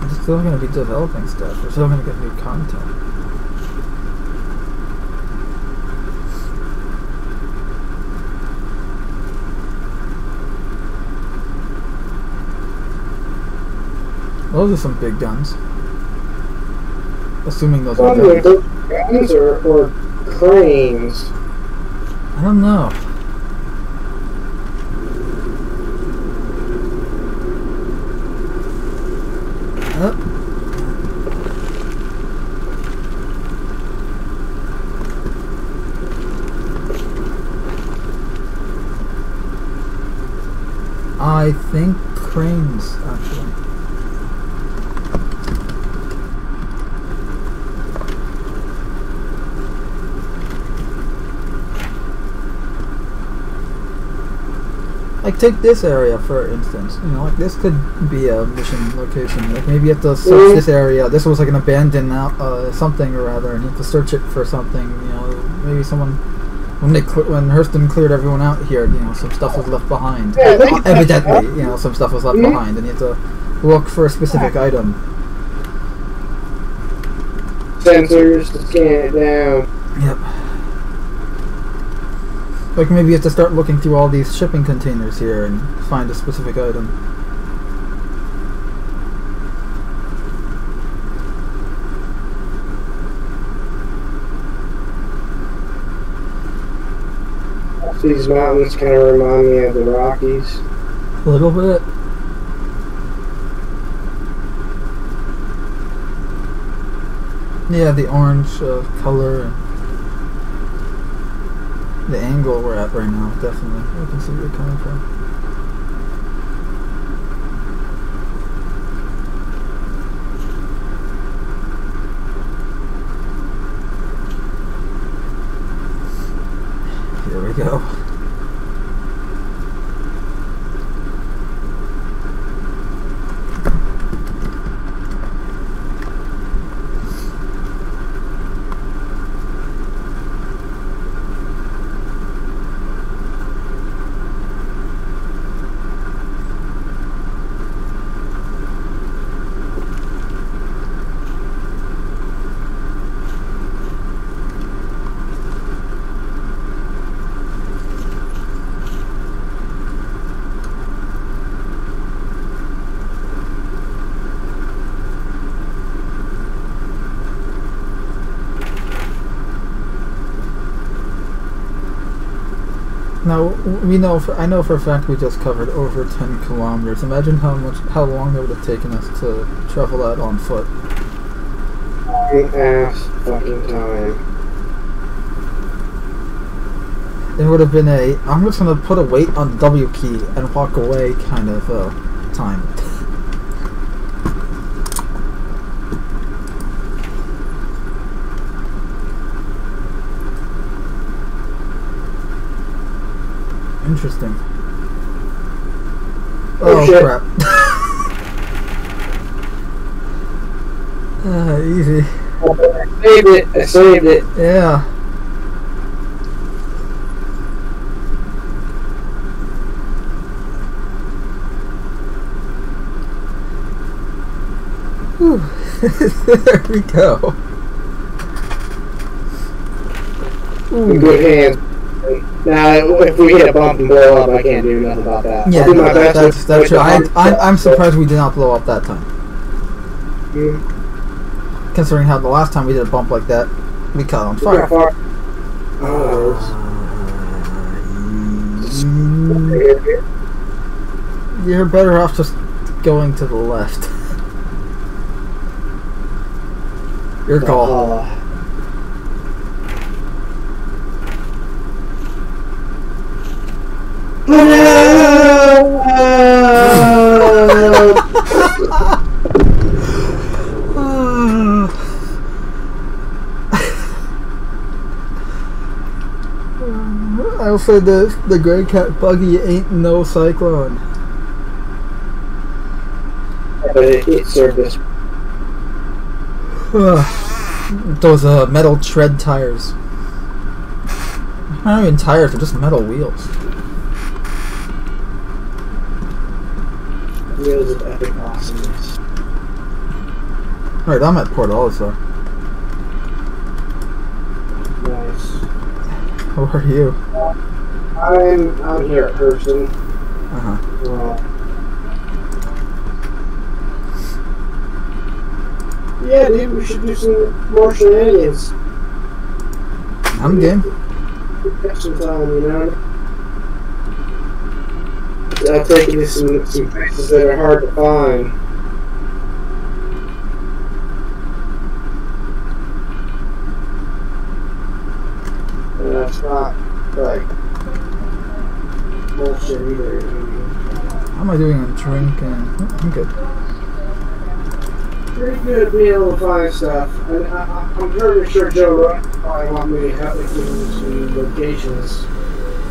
They're still going to be developing stuff. They're still going to get new content. Those are some big guns. Assuming those are guns or cranes. I don't know. I think cranes, actually. Like, take this area for instance. You know, like this could be a mission location. Like maybe you have to search this area. This was like an abandoned something or other, and you have to search it for something. You know, maybe someone when Hurston cleared everyone out here, you know, some stuff was left behind. Evidently, you know, some stuff was left behind, and you have to look for a specific item. Sensors to scan it down. Yep. Like maybe you have to start looking through all these shipping containers here and find a specific item. These mountains kind of remind me of the Rockies. A little bit. Yeah, the orange color and the angle we're at right now, definitely. I can see where you're coming from. Here we go. Now I know for a fact we just covered over 10 kilometers. Imagine how long it would have taken us to travel that on foot. Ass fucking time. It would have been I'm just gonna put a weight on the W key and walk away kind of time. Interesting. Oh, shit. Crap. Easy. I saved it. Yeah. Whew. There we go. In good hands. Now, if we hit a bump and blow up, I can't do nothing about that. Yeah, I'll do my best that's true. I'm surprised we did not blow up that time. Considering how the last time we did a bump like that, we caught on fire. You're better off just going to the left. Your call. I'll say this, the Grey Cat buggy ain't no cyclone. But it served us. Those metal tread tires. Not even tires, they're just metal wheels. Wheels of epic awesomeness. Alright, I'm at Port Olisar. Nice. How are you? I'm here at Hurston. Yeah, dude, we should do some more shenanigans. I'm game. Have some time, you know. I'll take you to some places that are hard to find. And that's not like bullshit either. How am I doing on drink and I'm good. Pretty good being able to find stuff. And I'm pretty sure Joe Rogan probably want me to help with some locations.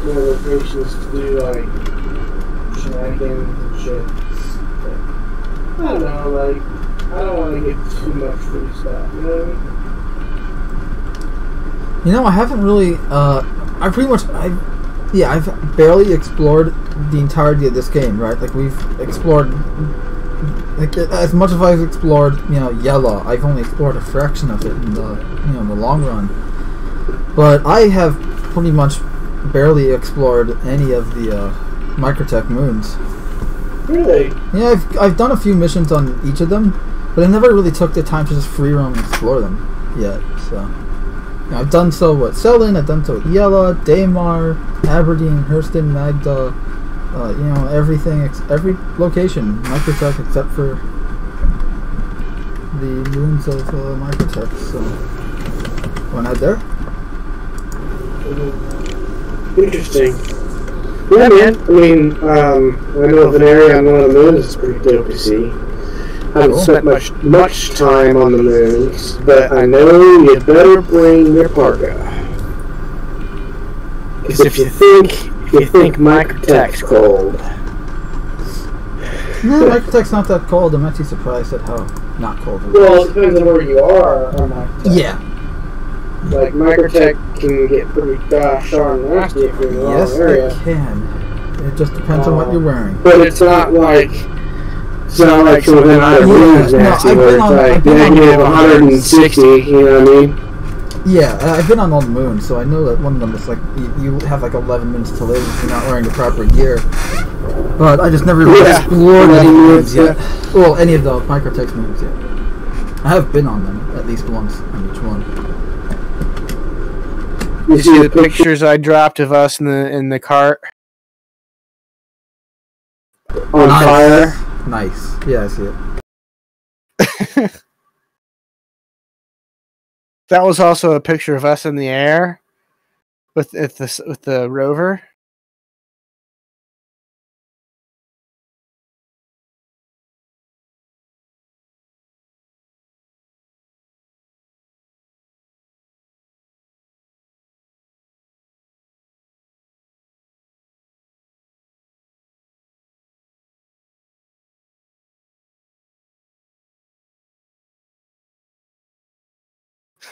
More locations to do like shenanigans and shit. But, I don't know, like, I don't want to get too much free stuff, you know what I mean? You know, I haven't really, I've barely explored the entirety of this game, right? Like, we've explored, like, as much as I've explored, you know, Yellow, I've only explored a fraction of it in the, you know, in the long run. But I have pretty much barely explored any of the, Microtech moons. Really? Yeah, I've done a few missions on each of them, but I never really took the time to just free roam and explore them yet, so... You know, I've done so with Selin, I've done so with Yella, Daymar, Aberdeen, Hurston, Magda, you know, everything, every location, Microtech except for the moons of Microtech, so... When I there? Interesting. Yeah, man. I mean, I know of an area on one of the moons that's pretty dope to see. I haven't spent much time on the moons, but I know you better bring your parka. Because if you think Microtech's cold. No, Microtech's not that cold. I'm actually surprised at how not cold it is. Well, it depends on where you are on Microtech. Yeah. Like, Microtech can get pretty gosh darn nasty if you're in the wrong area. Yes, it can. It just depends on what you're wearing. But it's not like some of them out of moons nasty where it's like negative 160, you know what I mean? Yeah, I've been on all the moons, so I know that one of them is like, you have like 11 minutes to live if you're not wearing the proper gear. But I just never really explored any moons yet. Well, any of the Microtech moons yet. I have been on them, at least once on each one. You see the pictures I dropped of us in the cart? On fire? Nice. Yeah, I see it. That was also a picture of us in the air with the rover.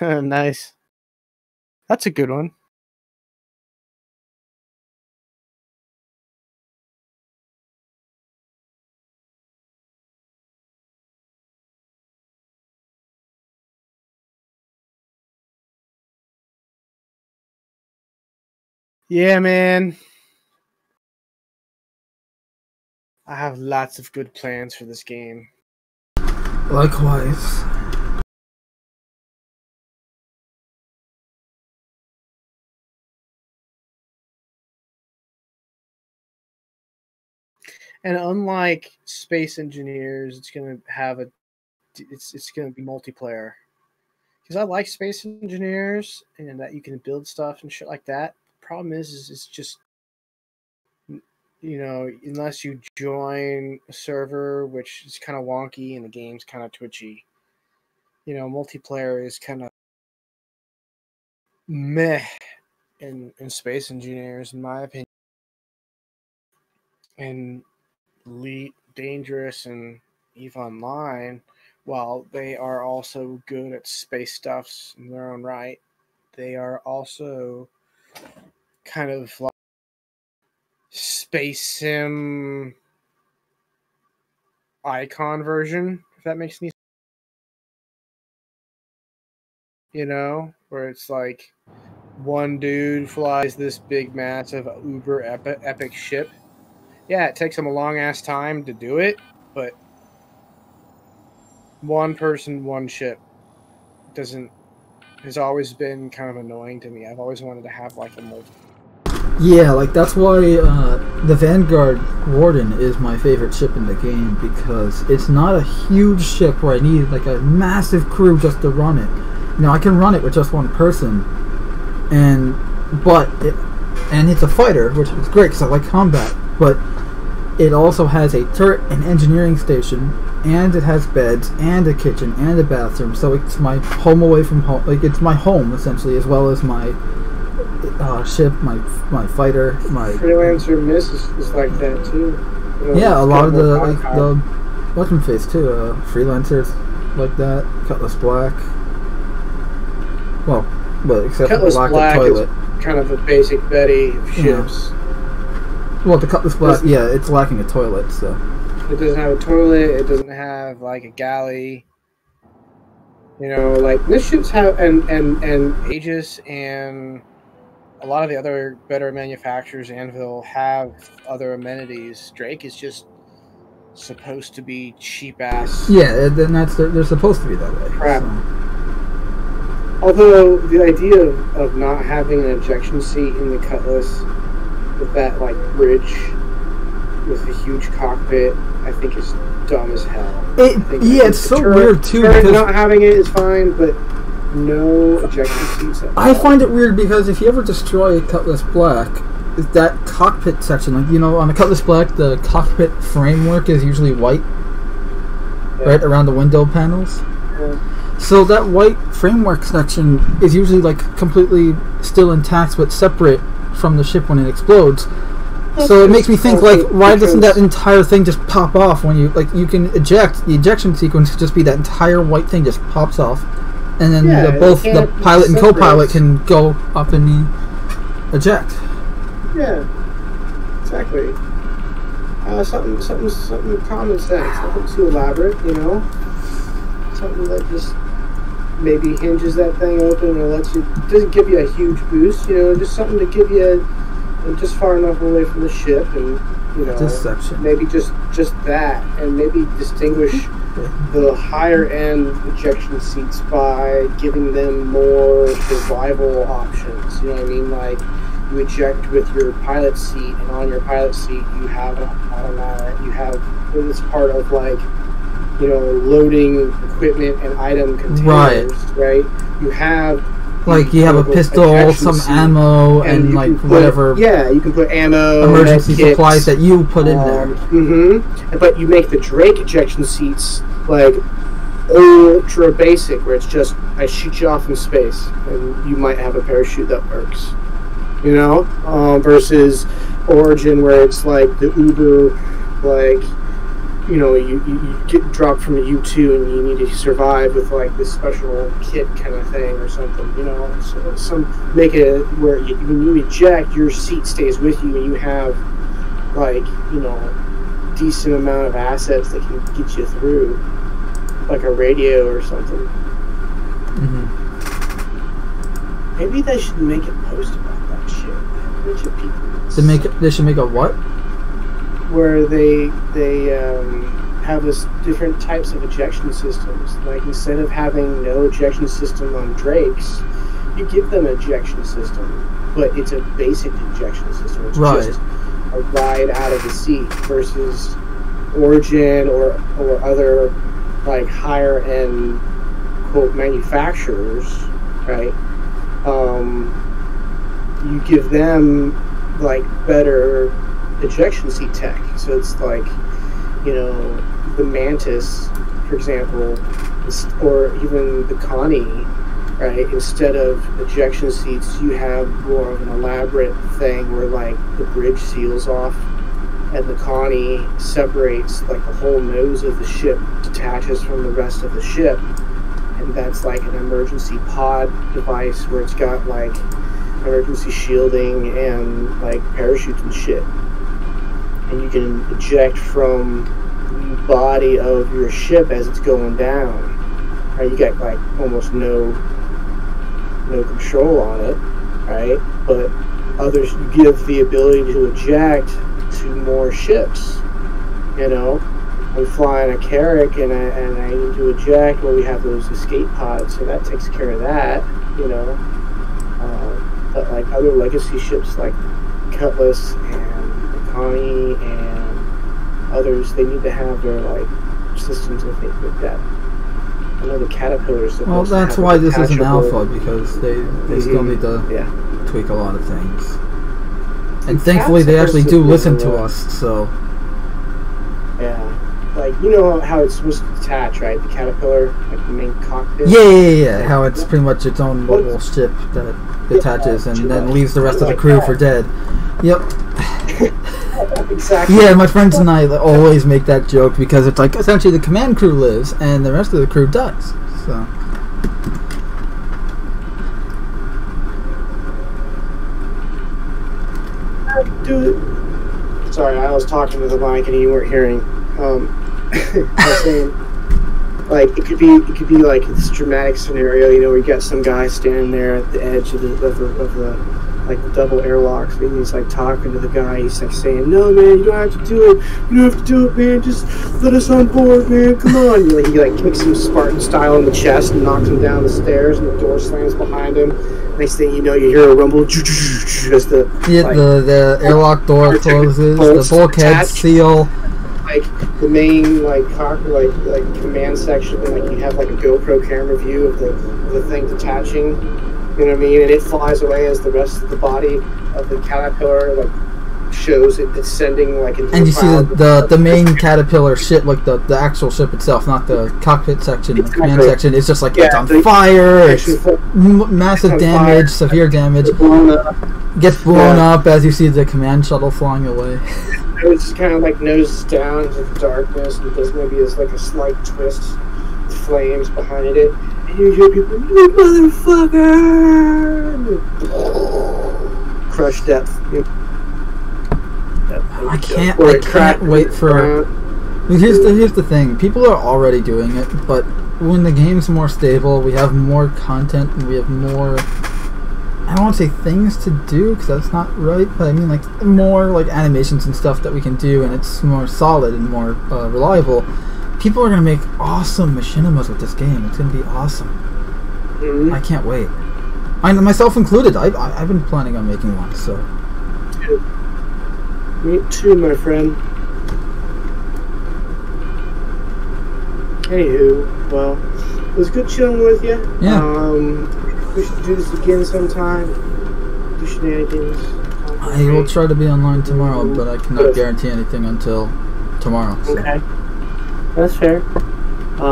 Nice. That's a good one. Yeah, man. I have lots of good plans for this game. Likewise. And unlike Space Engineers, it's gonna have it's gonna be multiplayer. Because I like Space Engineers and that you can build stuff and shit like that. The problem is it's just, you know, unless you join a server, which is kind of wonky and the game's kind of twitchy. You know, multiplayer is kind of meh in Space Engineers, in my opinion. And Elite, Dangerous, and EVE Online, while they are also good at space stuffs in their own right, they are also kind of like space sim icon version, if that makes any sense. You know, where it's like one dude flies this big, massive, uber epic ship. Yeah, it takes him a long ass time to do it, but one person, one ship has always been kind of annoying to me. I've always wanted to have like a multi. Yeah, like that's why the Vanguard Warden is my favorite ship in the game, because it's not a huge ship where I need like a massive crew just to run it. You know, I can run it with just one person, and it's a fighter, which is great because I like combat, but it also has a turret and engineering station, and it has beds and a kitchen and a bathroom, so it's my home away from home. Like, it's my home essentially, as well as my ship, my fighter, my Freelancer Miss is like that too. You know, yeah, a lot of the weapon face too. Freelancers like that. Cutlass Black. Well, except Cutlass for the lack Black of toilet. Is kind of a basic Betty of ships. Well, the Cutlass Black, yeah, it's lacking a toilet, so. It doesn't have a toilet. It doesn't have like a galley. You know, like this ships have and Aegis and a lot of the other better manufacturers, Anvil, have other amenities. Drake is just supposed to be cheap ass. Yeah, then they're supposed to be that way. Crap. So. Although the idea of not having an ejection seat in the Cutlass with that like bridge with a huge cockpit, I think is dumb as hell. It's so weird too. Because not having it is fine, but no ejection seats at all. I find it weird because if you ever destroy a Cutlass Black, that cockpit section, like, you know, on a Cutlass Black, the cockpit framework is usually white, right around the window panels. Yeah. So that white framework section is usually like completely still intact, but separate from the ship when it explodes. So it makes me think, like, why doesn't that entire thing just pop off when you, like, you can eject? The ejection sequence could just be that entire white thing just pops off, and then both the pilot and co-pilot can go up and eject. Yeah, exactly. Something common sense, nothing too elaborate, you know. Something that just maybe hinges that thing open or lets you, doesn't give you a huge boost, you know, just something to give you just far enough away from the ship, and you know, Deception. Maybe just that, and maybe distinguish the higher end ejection seats by giving them more survival options. You know what I mean? Like, you eject with your pilot seat, and on your pilot seat you have an automatic. You have this part of, like, you know, loading equipment and item containers, right? You have like, you have a pistol, some ammo, and like whatever. Yeah, you can put ammo, emergency supplies that you put in there. But you make the Drake ejection seats like ultra basic, where it's just, I shoot you off in space, and you might have a parachute that works. You know, versus Origin, where it's like the uber, like, you know, you get dropped from a U2 and you need to survive with like this special kit kind of thing or something, you know. So some make it where when you eject, your seat stays with you and you have like, you know, decent amount of assets that can get you through, like a radio or something. Mm-hmm. Maybe they should make a post about that shit. They should make a what? Where they have this different types of ejection systems. Like instead of having no ejection system on Drakes, you give them an ejection system, but it's a basic ejection system. It's just a ride out of the seat versus Origin or other like higher end quote manufacturers, right? You give them like better ejection seat tech. So it's like, you know, the Mantis, for example, or even the Connie, right? Instead of ejection seats, you have more of an elaborate thing where like the bridge seals off and the Connie separates, like the whole nose of the ship detaches from the rest of the ship. And that's like an emergency pod device where it's got like emergency shielding and like parachutes and shit. And you can eject from the body of your ship as it's going down. Right? You got like almost no control on it, right? But others give the ability to eject to more ships. You know, I'm flying a Carrack and I need to eject. Well, we have those escape pods, so that takes care of that. You know, but like other legacy ships like Cutlass and the Connie and others, they need to have their like systems, I think, with that. I know the Caterpillars. Well, that's why this is an alpha, because they still need to tweak a lot of things. And thankfully, they actually do listen to us. So yeah, like you know how it's supposed to detach, right? The Caterpillar, like the main cockpit. Yeah. How it's pretty much its own mobile ship that detaches and then leaves the rest of the crew for dead. Yep. Exactly. Yeah, my friends and I always make that joke because it's like essentially the command crew lives and the rest of the crew dies. So. Dude, sorry, I was talking to the mic and you weren't hearing. I was saying, like it could be like this dramatic scenario, you know, where you got some guy standing there at the edge of the like the double airlocks, and he's like talking to the guy. He's like saying, "No, man, you don't have to do it. You don't have to do it, man. Just let us on board, man. Come on." He like kicks him Spartan style in the chest and knocks him down the stairs, and the door slams behind him. Next thing you know, you hear a rumble as the the airlock door closes, the bulkhead seal. Like the main like command section, like you have like a GoPro camera view of the thing detaching. You know what I mean? And it flies away as the rest of the body of the Caterpillar like shows it descending like into and you cloud. see the main Caterpillar ship, like the actual ship itself, not the cockpit section, the command section. It's just like it's on fire. It's massive damage, severe damage. Gets blown up as you see the command shuttle flying away. It's just kind of like noses down into the darkness because maybe there's like a slight twist, flames behind it. And you hear people, "You motherfucker!" Crush depth. I can't wait for. Here's the thing. People are already doing it, but when the game's more stable, we have more content and we have more. I don't want to say things to do because that's not right, but I mean like more like animations and stuff that we can do, and it's more solid and more reliable. People are gonna make awesome machinimas with this game. It's gonna be awesome. Mm-hmm. I can't wait. Myself included. I've been planning on making one. So. Me too, my friend. Anywho, well, it was good chilling with you. Yeah. We should do this again sometime. Do Shenanigans. I will try to be online tomorrow, but I cannot guarantee anything until tomorrow. So. Okay. That's fair. I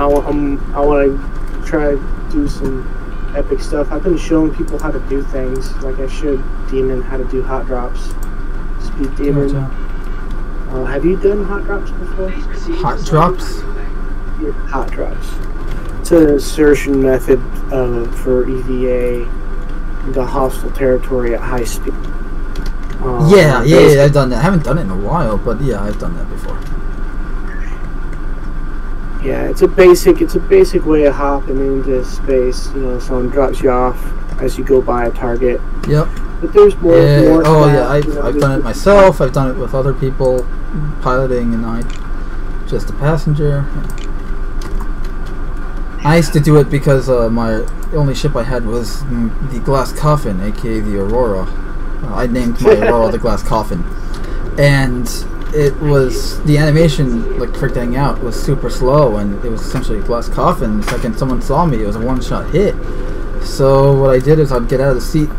want to try to do some epic stuff. I've been showing people how to do things. Like I showed Demon how to do hot drops. Speed Demon. Have you done hot drops before? Hot drops? Yeah, hot drops. It's an insertion method for EVA into hostile territory at high speed. Yeah, I've done that. I haven't done it in a while, but yeah, I've done that before. Yeah, it's a basic way of hopping into space. You know, someone drops you off as you go by a target. Yep. But there's more. Yeah. More to that, yeah. you know, I've done it myself. I've done it with other people piloting, and just a passenger. I used to do it because my only ship I had was the Glass Coffin, aka the Aurora. I named my Aurora the Glass Coffin, and it was the animation, like freaking out, was super slow, and it was essentially a glass coffin. The second someone saw me, it was a one-shot hit. So what I did is I'd get out of the seat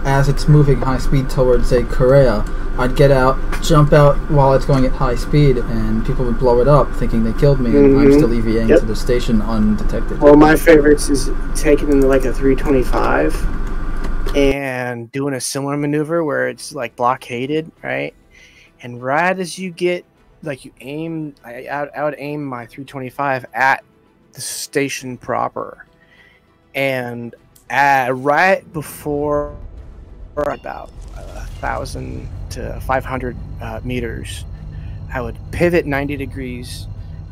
as it's moving high speed towards, say, Korea. I'd get out, jump out while it's going at high speed, and people would blow it up thinking they killed me, and I'm still EVAing to the station undetected. Well, my favorites is taking in like a 325 and doing a similar maneuver where it's like blockaded, right? And right as you get, like, you aim, I would aim my 325 at the station proper, and right before about 1,000 to 500 meters, I would pivot 90 degrees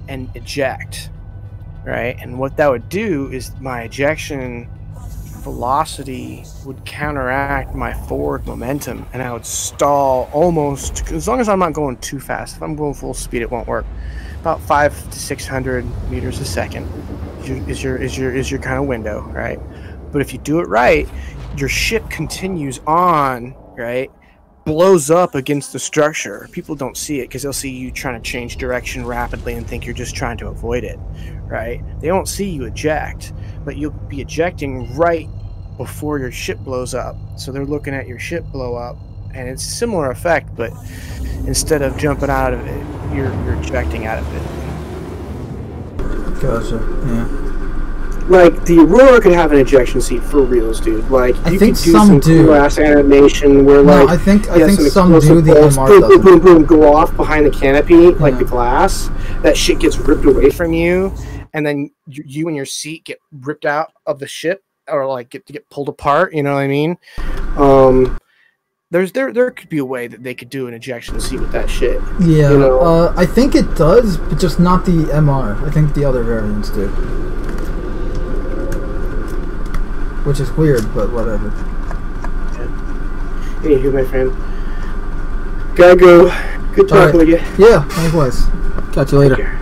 and eject, right? And what that would do is my ejection velocity would counteract my forward momentum, and I would stall almost, as long as I'm not going too fast. If I'm going full speed, it won't work. About 500 to 600 meters a second is your kind of window, right? But if you do it right, your ship continues on, right? Blows up against the structure. People don't see it because they'll see you trying to change direction rapidly and think you're just trying to avoid it, right? They don't see you eject, but you'll be ejecting right before your ship blows up. So they're looking at your ship blow up, and it's a similar effect, but instead of jumping out of it, you're ejecting out of it. Gotcha. Yeah. Like, the Aurora could have an ejection seat for reals, dude. Like, I you think could do some some do. cool ass animation where, like, I think some some do. explosive The bolts, MR boom, boom, doesn't. boom, boom, go off behind the canopy, like the glass. That shit gets ripped away from you, and then you and your seat get ripped out of the ship, or like get pulled apart. You know what I mean? There could be a way that they could do an ejection seat with that shit. Yeah. You know? I think it does, but just not the MR. I think the other variants do. Which is weird, but whatever. Anywho, my friend. Gotta go. Good talking with you. Yeah, likewise. Catch you later.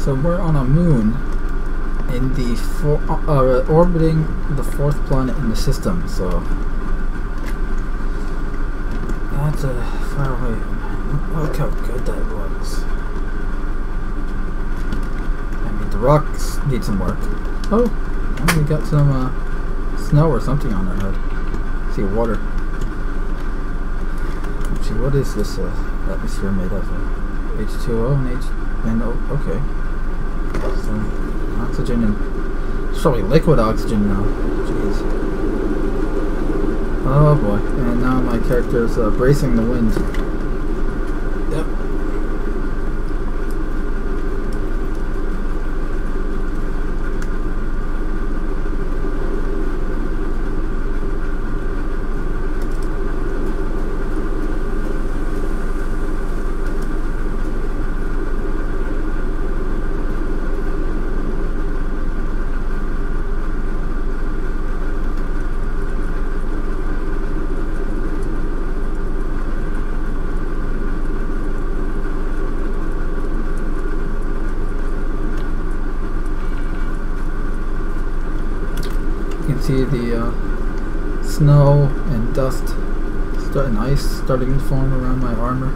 So we're on a moon in the orbiting the 4th planet in the system. So that's a far away. Look how good that looks. I mean, the rocks need some work. Oh, and we got some snow or something on our head. See water. Let's see, what is this atmosphere made of? H2O and okay. Some oxygen and it's probably liquid oxygen now. Jeez. Oh boy. And now my character is bracing the wind. Yep. See the snow and dust and ice starting to form around my armor.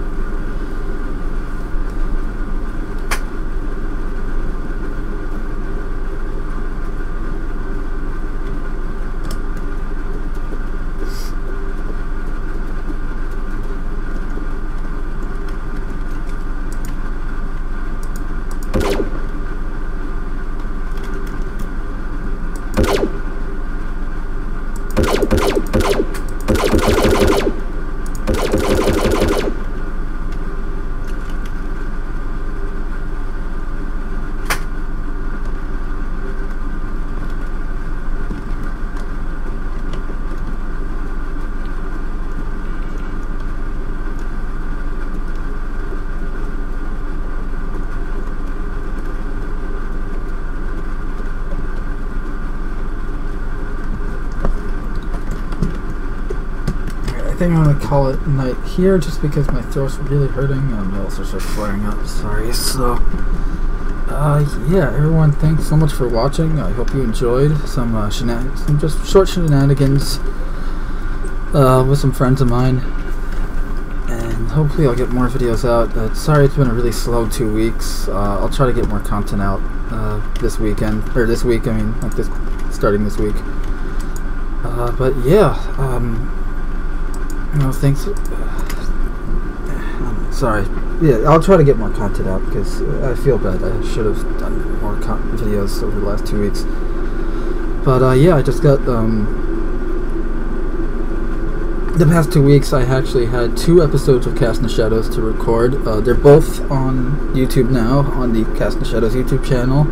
I think I'm gonna call it night here just because my throat's really hurting and my ulcers are flaring up. Sorry. So, yeah, everyone, thanks so much for watching. I hope you enjoyed some just short shenanigans with some friends of mine, and hopefully I'll get more videos out. Sorry, it's been a really slow 2 weeks. I'll try to get more content out this weekend or this week. I mean, like this starting this week. But yeah. No, thanks. Sorry. Yeah, I'll try to get more content out because I feel bad. I should have done more videos over the last 2 weeks. But yeah, I just got the past 2 weeks. I actually had 2 episodes of Cast in the Shadows to record. They're both on YouTube now on the Cast in the Shadows YouTube channel.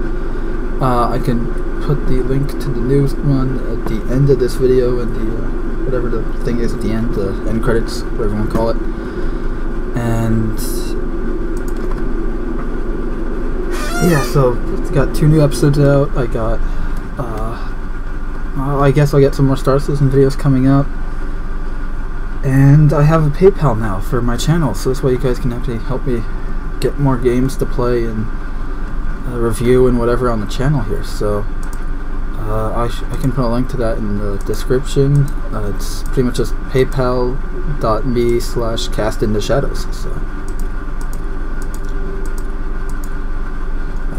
I can put the link to the newest one at the end of this video and the whatever the thing is at the end, the end credits, whatever you want to call it. And yeah, so it's got 2 new episodes out. I got I guess I'll get some more Star Citizen videos coming up, and I have a PayPal now for my channel, so this way you guys can actually help me get more games to play and review and whatever on the channel here. So I can put a link to that in the description. It's pretty much just paypal.me/castintheshadows. So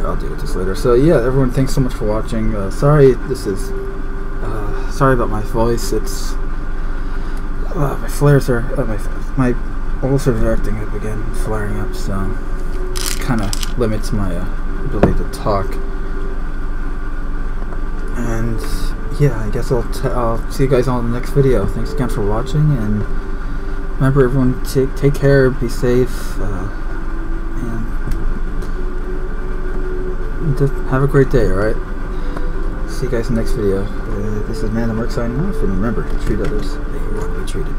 I'll do it just later. So yeah, everyone, thanks so much for watching. Sorry, sorry about my voice. It's my flares are my ulcers are acting up again, flaring up. So it kind of limits my ability to talk. And yeah, I guess I'll see you guys on the next video. Thanks again for watching, and remember, everyone, take care, be safe, and just have a great day. All right. See you guys in the next video. This is Mando Merc signing off, and remember, treat others how you want to be treated.